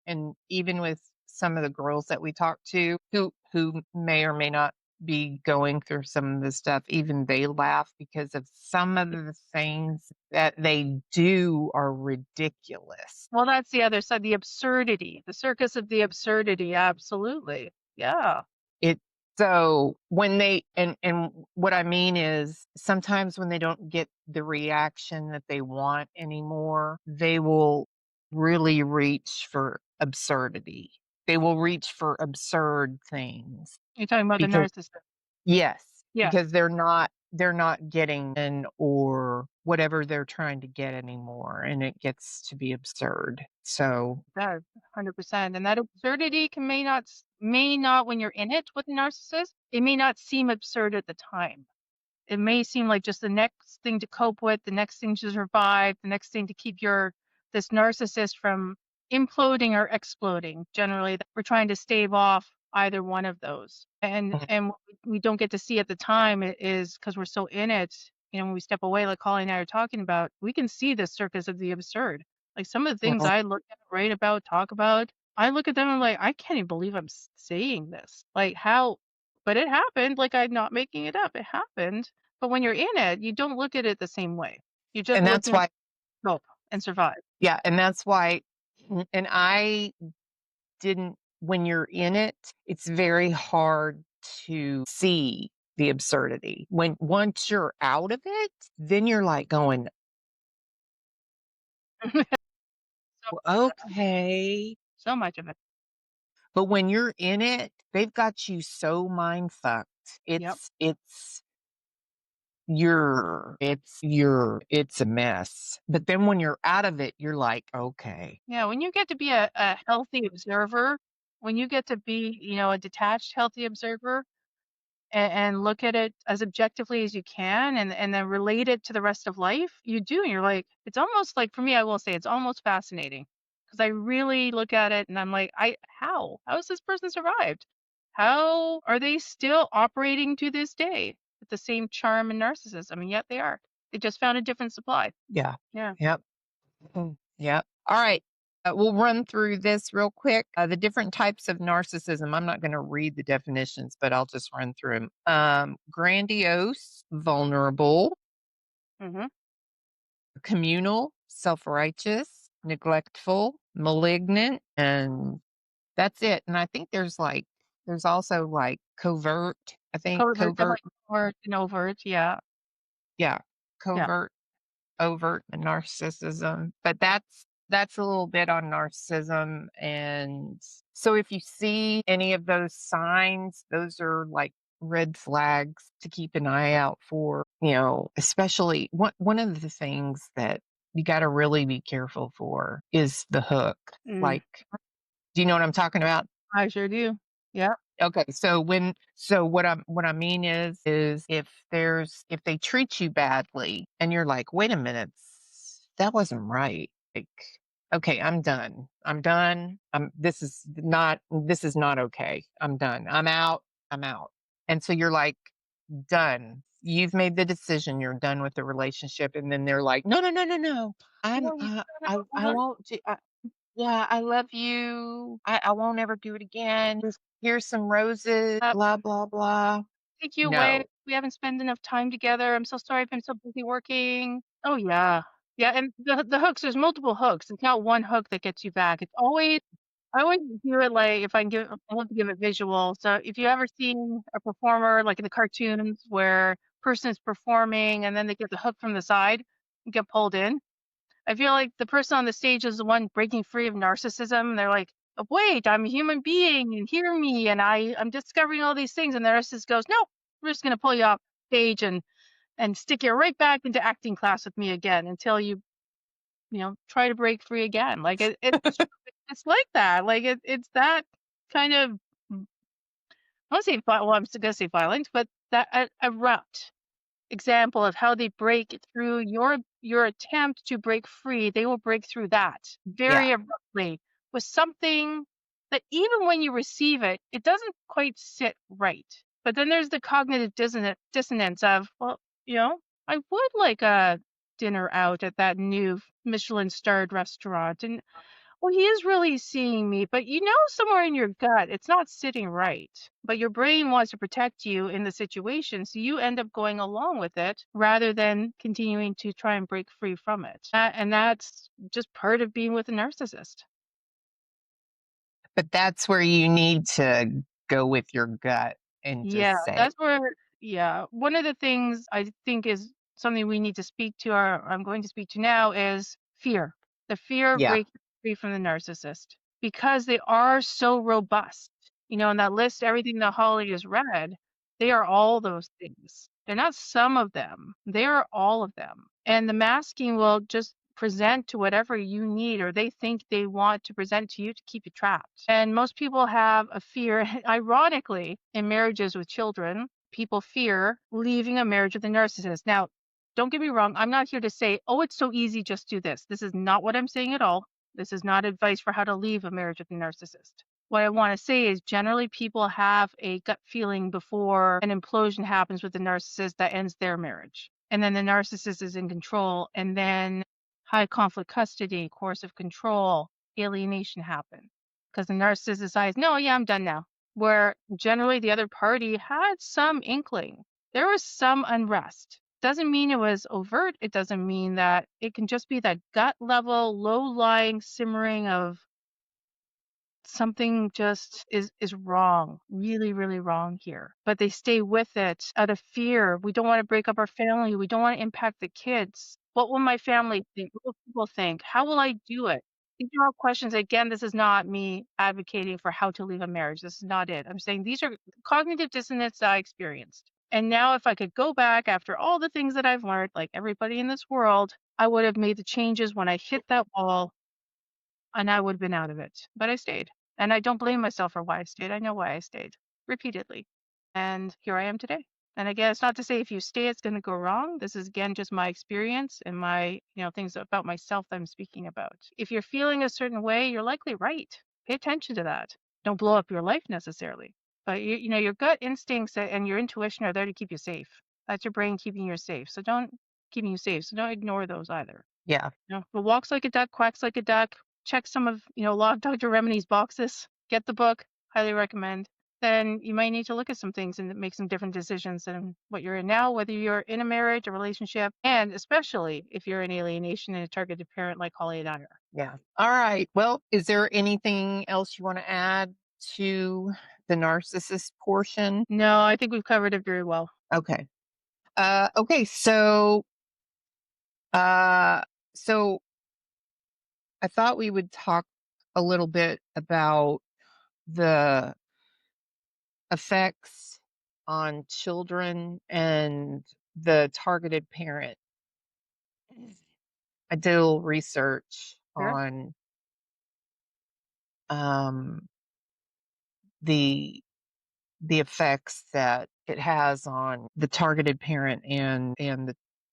and even with some of the girls that we talk to who may or may not be going through some of this stuff, even they laugh because of some of the things that they do are ridiculous. Well, that's the other side, the absurdity, the circus of the absurdity. Absolutely, yeah. It so when they and what I mean is sometimes when they don't get the reaction that they want anymore, they will really reach for absurdity. They will reach for absurd things You're talking about the because narcissist. yes, Yeah. because they're not getting in or whatever they're trying to get anymore and it gets to be absurd. So, Yeah, 100%. And that absurdity may not when you're in it with a narcissist, it may not seem absurd at the time. It may seem like just the next thing to cope with, the next thing to survive, the next thing to keep this narcissist from imploding or exploding. Generally, that we're trying to stave off either one of those. And what we don't get to see at the time is because we're so in it. When we step away, like Holly and I are talking about, we can see the circus of the absurd. Like some of the things mhm. I look at, write about, talk about, I look at them and I'm like, I can't even believe I'm saying this. Like how, but it happened. Like I'm not making it up. It happened. But when you're in it, you don't look at it the same way. You're just And that's looking at why cope and survive. yeah, and that's why and I didn't when you're in it, it's very hard to see the absurdity. When once you're out of it, then you're like going, So, okay. so much of it. But when you're in it, they've got you so mind fucked. Yep. It's a mess. But then when you're out of it, you're like, okay. Yeah. When you get to be a healthy observer, when you get to be, a detached, healthy observer, and look at it as objectively as you can and then relate it to the rest of life, you do. And you're like, it's almost like, for me, I will say it's almost fascinating because I really look at it and I'm like, how has this person survived? How are they still operating to this day with the same charm and narcissism? I mean, yet they are. They just found a different supply. Yeah. Yeah. Yep. Yep. All right. We'll run through this real quick. The different types of narcissism. I'm not going to read the definitions, but I'll just run through them. Grandiose, vulnerable, Hmm. communal, self righteous, neglectful, malignant, and that's it. And I think there's also like covert. I think There's covert. definitely overt and overt. Yeah. Yeah. Yeah. Covert, overt narcissism, but that's a little bit on narcissism. And so if you see any of those signs, those are like red flags to keep an eye out for, especially one of the things that you got to really be careful for is the hook. Mm, Like, do you know what I'm talking about? I sure do. Yeah. Okay, so what I mean is if they treat you badly and you're like, "Wait a minute, that wasn't right." Like, "Okay, I'm done. I'm done. This is not okay. I'm done. I'm out. I'm out." And so you're like, "Done. You've made the decision. You're done with the relationship." And then they're like, "No, no, no, no, no. No, you I won't do yeah, I love you. I won't ever do it again. Here's some roses, blah, blah, blah." take you away. No. We haven't spent enough time together. I'm so sorry. I've been so busy working. Oh yeah. Yeah, and the hooks, there's multiple hooks. It's not one hook that gets you back. It's always I always do it like if I can give I love to give it visual. So if you ever seen a performer like in the cartoons where person is performing and then they get the hook from the side and get pulled in, I feel like the person on the stage is the one breaking free of narcissism. They're like, "Oh, wait, I'm a human being and hear me and I'm discovering all these things." And the narcissist goes, "No, we're just gonna pull you off stage and stick you right back into acting class with me again until you try to break free again." Like it's like that. Like it's that kind of I won't say well, I'm still gonna say violent, but that abrupt example of how they break through your attempt to break free. They will break through that Yeah. very abruptly with something that even when you receive it, it doesn't quite sit right. But then there's the cognitive dissonance of, well, I would like a dinner out at that new Michelin starred restaurant. And well, he is really seeing me, but somewhere in your gut, it's not sitting right. But your brain wants to protect you in the situation, so you end up going along with it rather than continuing to try and break free from it. And that's just part of being with a narcissist. But that's where you need to go with your gut and Yeah, just say, that's where, yeah, one of the things I think is something we need to speak to, or I'm going to speak to now, is fear. The fear of yeah, breaking free from the narcissist because they are so robust. In that list, everything that Holly has read, they are all those things. They're not some of them, they are all of them. And the masking will just present to whatever you need or they think they want to present to you to keep you trapped. And most people have a fear, ironically, in marriages with children, people fear leaving a marriage with a narcissist. Now, don't get me wrong, I'm not here to say, oh, it's so easy, just do this. This is not what I'm saying at all. This is not advice for how to leave a marriage with a narcissist. What I want to say is generally people have a gut feeling before an implosion happens with the narcissist that ends their marriage. And then the narcissist is in control. And then high conflict custody, coercive control, alienation happen. Because the narcissist decides, no, yeah, I'm done now. Where generally the other party had some inkling. There was some unrest. Doesn't mean it was overt. It doesn't mean that it can just be that gut level, low lying simmering of something just is wrong, really, really wrong here. But they stay with it out of fear. We don't want to break up our family. We don't want to impact the kids. What will my family think? What will people think? How will I do it? These are all questions. Again, this is not me advocating for how to leave a marriage. This is not it. I'm saying these are cognitive dissonance that I experienced. And now, if I could go back after all the things that I've learned, like everybody in this world, I would have made the changes when I hit that wall and I would have been out of it. But I stayed. And I don't blame myself for why I stayed. I know why I stayed repeatedly. And here I am today. And again, it's not to say if you stay, it's going to go wrong. This is again just my experience and my, things about myself that I'm speaking about. If you're feeling a certain way, you're likely right. Pay attention to that. Don't blow up your life necessarily. But your gut instincts and your intuition are there to keep you safe. That's your brain keeping you safe. So don't keeping you safe. So don't ignore those either. yeah. But walks like a duck, quacks like a duck. Check some of, a lot of Dr. Remini's boxes. Get the book. Highly recommend. Then you might need to look at some things and make some different decisions than what you're in now, whether you're in a marriage, a relationship, and especially if you're in alienation and a targeted parent like Holly and I are. Yeah. All right. Well, is there anything else you want to add to the narcissist portion? No, I think we've covered it very well. Okay. Okay. Uh, so I thought we would talk a little bit about the effects on children and the targeted parent. I did a little research Sure. on um, the the effects that it has on the targeted parent and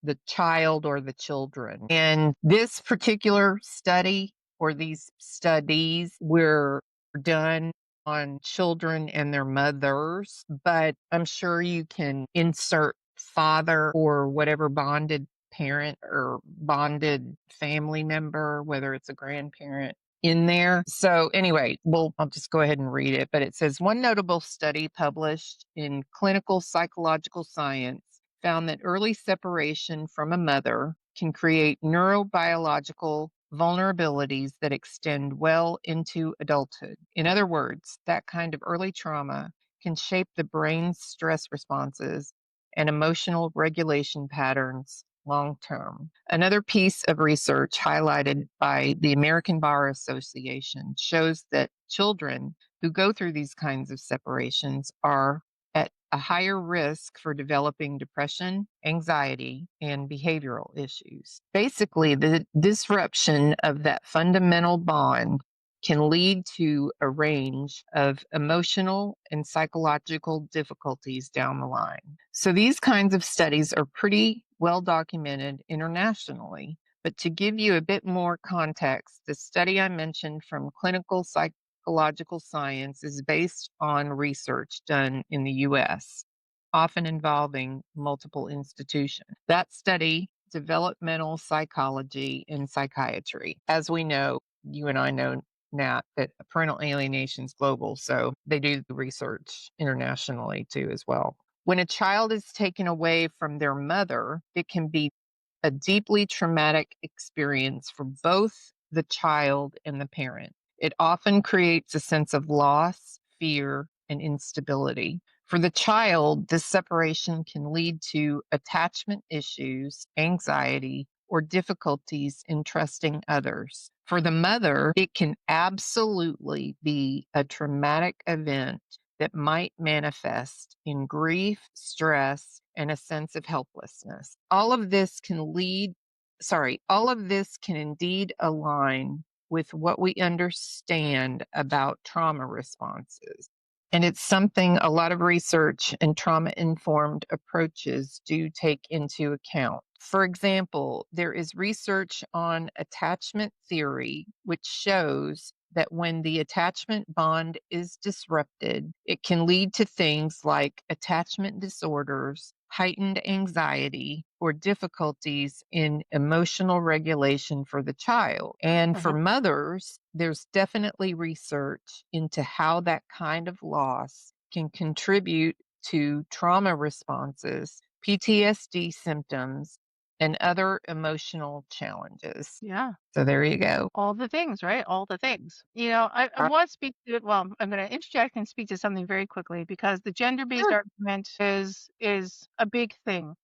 the child or the children. And this particular study, or these studies, were done on children and their mothers, but I'm sure you can insert father or whatever bonded parent or bonded family member, whether it's a grandparent, in there. So anyway, I'll just go ahead and read it. But it says, one notable study published in Clinical Psychological Science found that early separation from a mother can create neurobiological vulnerabilities that extend well into adulthood. In other words, that kind of early trauma can shape the brain's stress responses and emotional regulation patterns long term. Another piece of research highlighted by the American Bar Association shows that children who go through these kinds of separations are at a higher risk for developing depression, anxiety, and behavioral issues. Basically, the disruption of that fundamental bond can lead to a range of emotional and psychological difficulties down the line. So these kinds of studies are pretty well documented internationally. But to give you a bit more context, the study I mentioned from Clinical Psychological Science is based on research done in the US, often involving multiple institutions. That study, developmental psychology and psychiatry. As we know, you and I know, Nat, that parental alienation is global, so they do the research internationally too as well. When a child is taken away from their mother, it can be a deeply traumatic experience for both the child and the parent. It often creates a sense of loss, fear, and instability. For the child, this separation can lead to attachment issues, anxiety, or difficulties in trusting others. For the mother, it can absolutely be a traumatic event that might manifest in grief, stress, and a sense of helplessness. All of this can indeed align with what we understand about trauma responses. And it's something a lot of research and trauma-informed approaches do take into account. For example, there is research on attachment theory, which shows that when the attachment bond is disrupted, it can lead to things like attachment disorders, heightened anxiety, or difficulties in emotional regulation for the child. And for mothers, there's definitely research into how that kind of loss can contribute to trauma responses, PTSD symptoms, and other emotional challenges. Yeah. So there you go. All the things, right? All the things. I want to speak to it. Well, I'm going to interject and speak to something very quickly because the gender-based Sure. argument is a big thing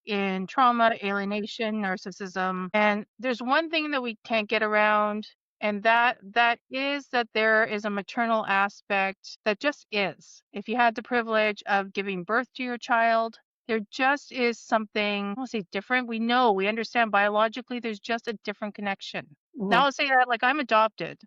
in trauma, alienation, narcissism. And there's one thing that we can't get around, and that is that there is a maternal aspect that just is. If you had the privilege of giving birth to your child, there just is something, I won't say different. We understand biologically there's just a different connection. Now I'll say that like I'm adopted.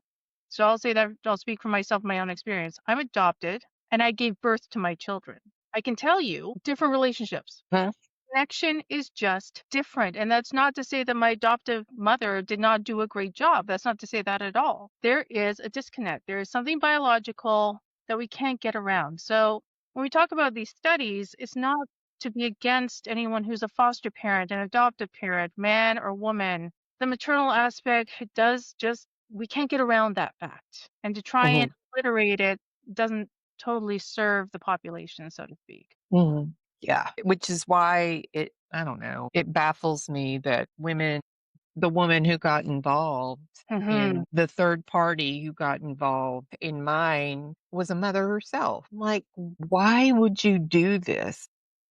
So I'll say that I'll speak for myself, my own experience. I'm adopted and I gave birth to my children. I can tell you different relationships. Huh? Connection is just different. And that's not to say that my adoptive mother did not do a great job. That's not to say that at all. There is a disconnect. There is something biological that we can't get around. So when we talk about these studies, it's not to be against anyone who's a foster parent, an adoptive parent, man or woman. The maternal aspect we can't get around that fact. And to try and obliterate it doesn't totally serve the population, so to speak. Yeah, which is why I don't know, it baffles me that the woman who got involved and the third party who got involved in mine was a mother herself. I'm like, why would you do this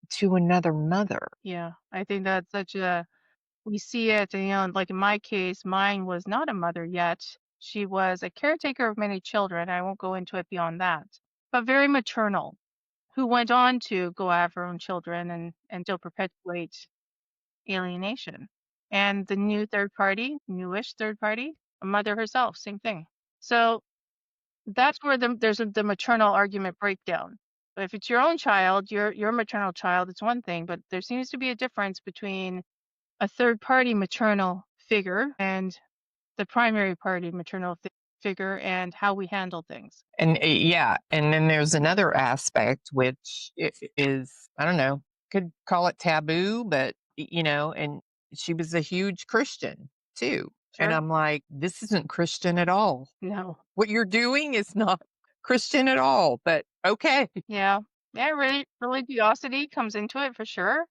to another mother? Yeah, I think that's we see it, like in my case, mine was not a mother yet. She was a caretaker of many children. I won't go into it beyond that, but very maternal, who went on to go after her own children and still perpetuate alienation. And the newish third party, a mother herself, same thing. So that's where there's the maternal argument breakdown. If it's your own child, your maternal child, it's one thing, but there seems to be a difference between a third party maternal figure and the primary party maternal figure and how we handle things. And yeah, and then there's another aspect which is, I don't know, could call it taboo, but and she was a huge Christian too. Sure. And I'm like, this isn't Christian at all. No. What you're doing is not Christian at all, but okay. Yeah. Yeah, religiosity comes into it for sure.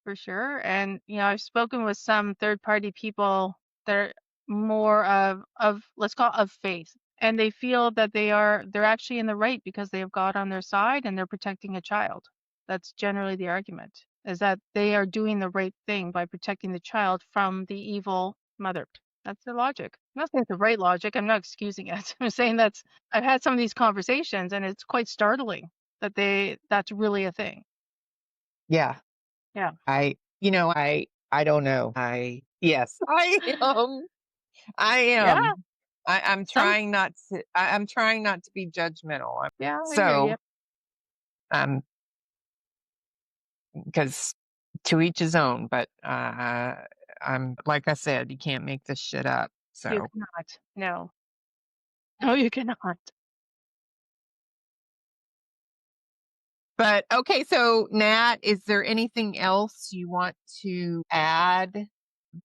For sure. And I've spoken with some third party people that are more of let's call it of faith. And they feel that they're actually in the right because they have God on their side and they're protecting a child. That's generally the argument, is that they are doing the right thing by protecting the child from the evil mother. That's the logic. I'm not saying it's the right logic. I'm not excusing it. I'm saying I've had some of these conversations and it's quite startling that that's really a thing. Yeah. Yeah. I don't know. Yes, I am. I am. Yeah. I'm trying not to. I'm trying not to be judgmental. Yeah, I hear So, you. because to each his own. But I'm like I said, you can't make this shit up. You So, cannot. No. No, you cannot. but okay. So, Nat, is there anything else you want to add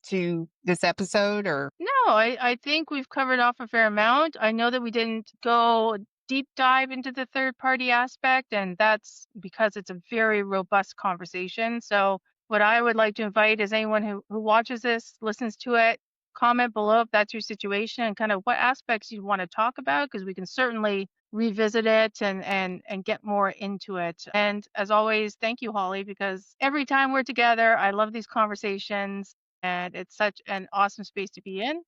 to this episode, or? No, I think we've covered off a fair amount. I know that we didn't go deep dive into the third party aspect, and that's because it's a very robust conversation. So what I would like to invite is anyone who watches this, listens to it, comment below if that's your situation and kind of what aspects you want to talk about, because we can certainly revisit it and get more into it. And as always, thank you, Holly, because every time we're together, I love these conversations and it's such an awesome space to be in.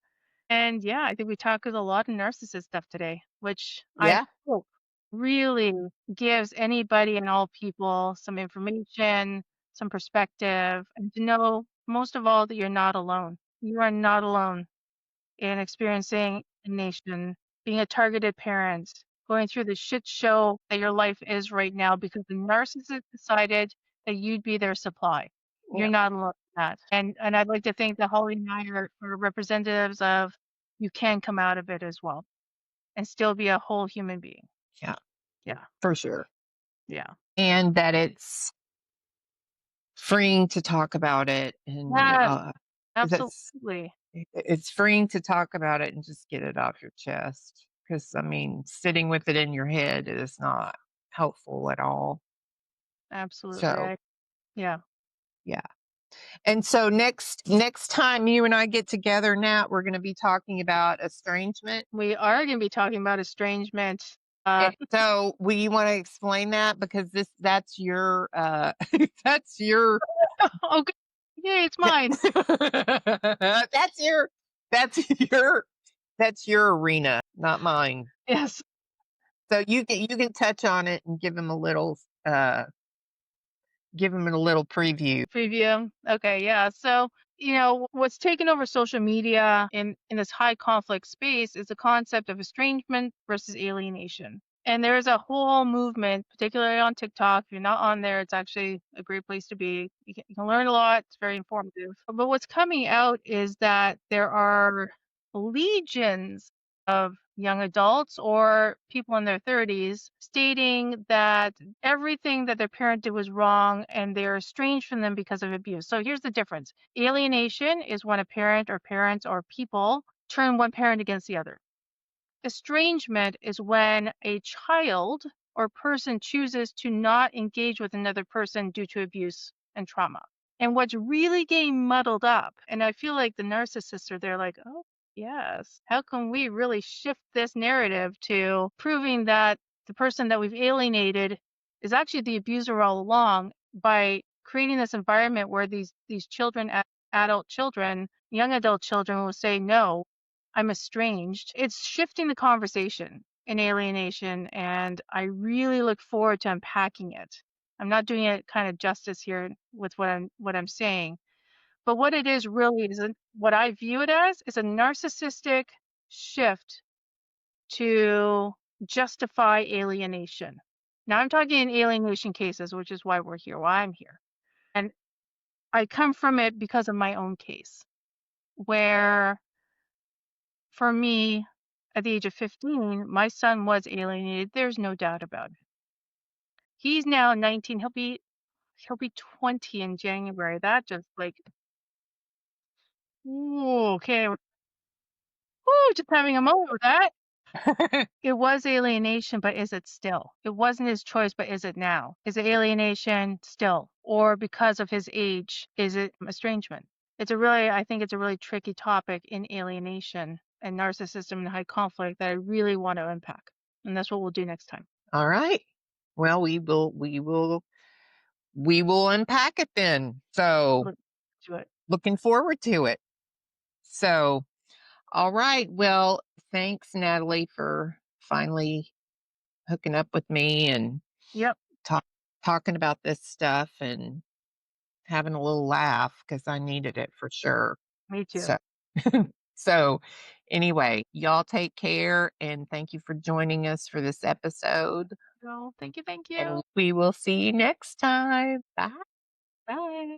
And yeah, I think we tackled a lot of narcissist stuff today, which I Yeah. hope really gives anybody and all people some information, some perspective, and to know most of all that you're not alone. You are not alone in experiencing alienation, being a targeted parent, going through the shit show that your life is right now because the narcissist decided that you'd be their supply. You're Yeah. not alone in that. And I'd like to think that Holly and I are representatives of you can come out of it as well and still be a whole human being. Yeah. Yeah. For sure. Yeah. And that it's freeing to talk about it, and Yes, that's absolutely. it's freeing to talk about it and just get it off your chest. Because sitting with it in your head is not helpful at all. Absolutely. So Yeah. yeah. And so next time you and I get together, Nat, we're going to be talking about estrangement. We are going to be talking about estrangement. And so you want to explain that, because that's your that's your Okay. Yay, it's mine. that's your arena, not mine. Yes. So you can touch on it and give him a little preview. Preview. Okay, yeah. So, what's taken over social media in this high conflict space is the concept of estrangement versus alienation. And there's a whole movement, particularly on TikTok. If you're not on there, it's actually a great place to be. You can learn a lot. It's very informative. But what's coming out is that there are legions of young adults or people in their 30s stating that everything that their parent did was wrong and they're estranged from them because of abuse. So here's the difference. Alienation is when a parent or parents or people turn one parent against the other. Estrangement is when a child or person chooses to not engage with another person due to abuse and trauma. And what's really getting muddled up, and I feel like the narcissists are there like, oh, yes, how can we really shift this narrative to proving that the person that we've alienated is actually the abuser all along by creating this environment where these children, adult children, young adult children will say, no, I'm estranged. It's shifting the conversation in alienation, and I really look forward to unpacking it. I'm not doing it kind of justice here with what I'm saying, but what it is really is what I view it as is a narcissistic shift to justify alienation. Now I'm talking alienation cases, which is why I'm here. And I come from it because of my own case, where for me, at the age of 15, my son was alienated. There's no doubt about it. He's now 19. He'll be 20 in January. That just like, ooh, okay. Ooh, just having a moment with that. It was alienation, but is it still? It wasn't his choice, but is it now? Is it alienation still? Or because of his age, is it estrangement? I think it's a really tricky topic in alienation and narcissism and high conflict that I really want to unpack. And that's what we'll do next time. All right. Well, we will unpack it then. So Look to it. looking forward to it. So, all right. Well, thanks, Natalie, for finally hooking up with me and Yep. talking about this stuff and having a little laugh because I needed it for sure. Me too. So, so anyway, y'all take care and thank you for joining us for this episode. Well, thank you. Thank you. And we will see you next time. Bye. Bye.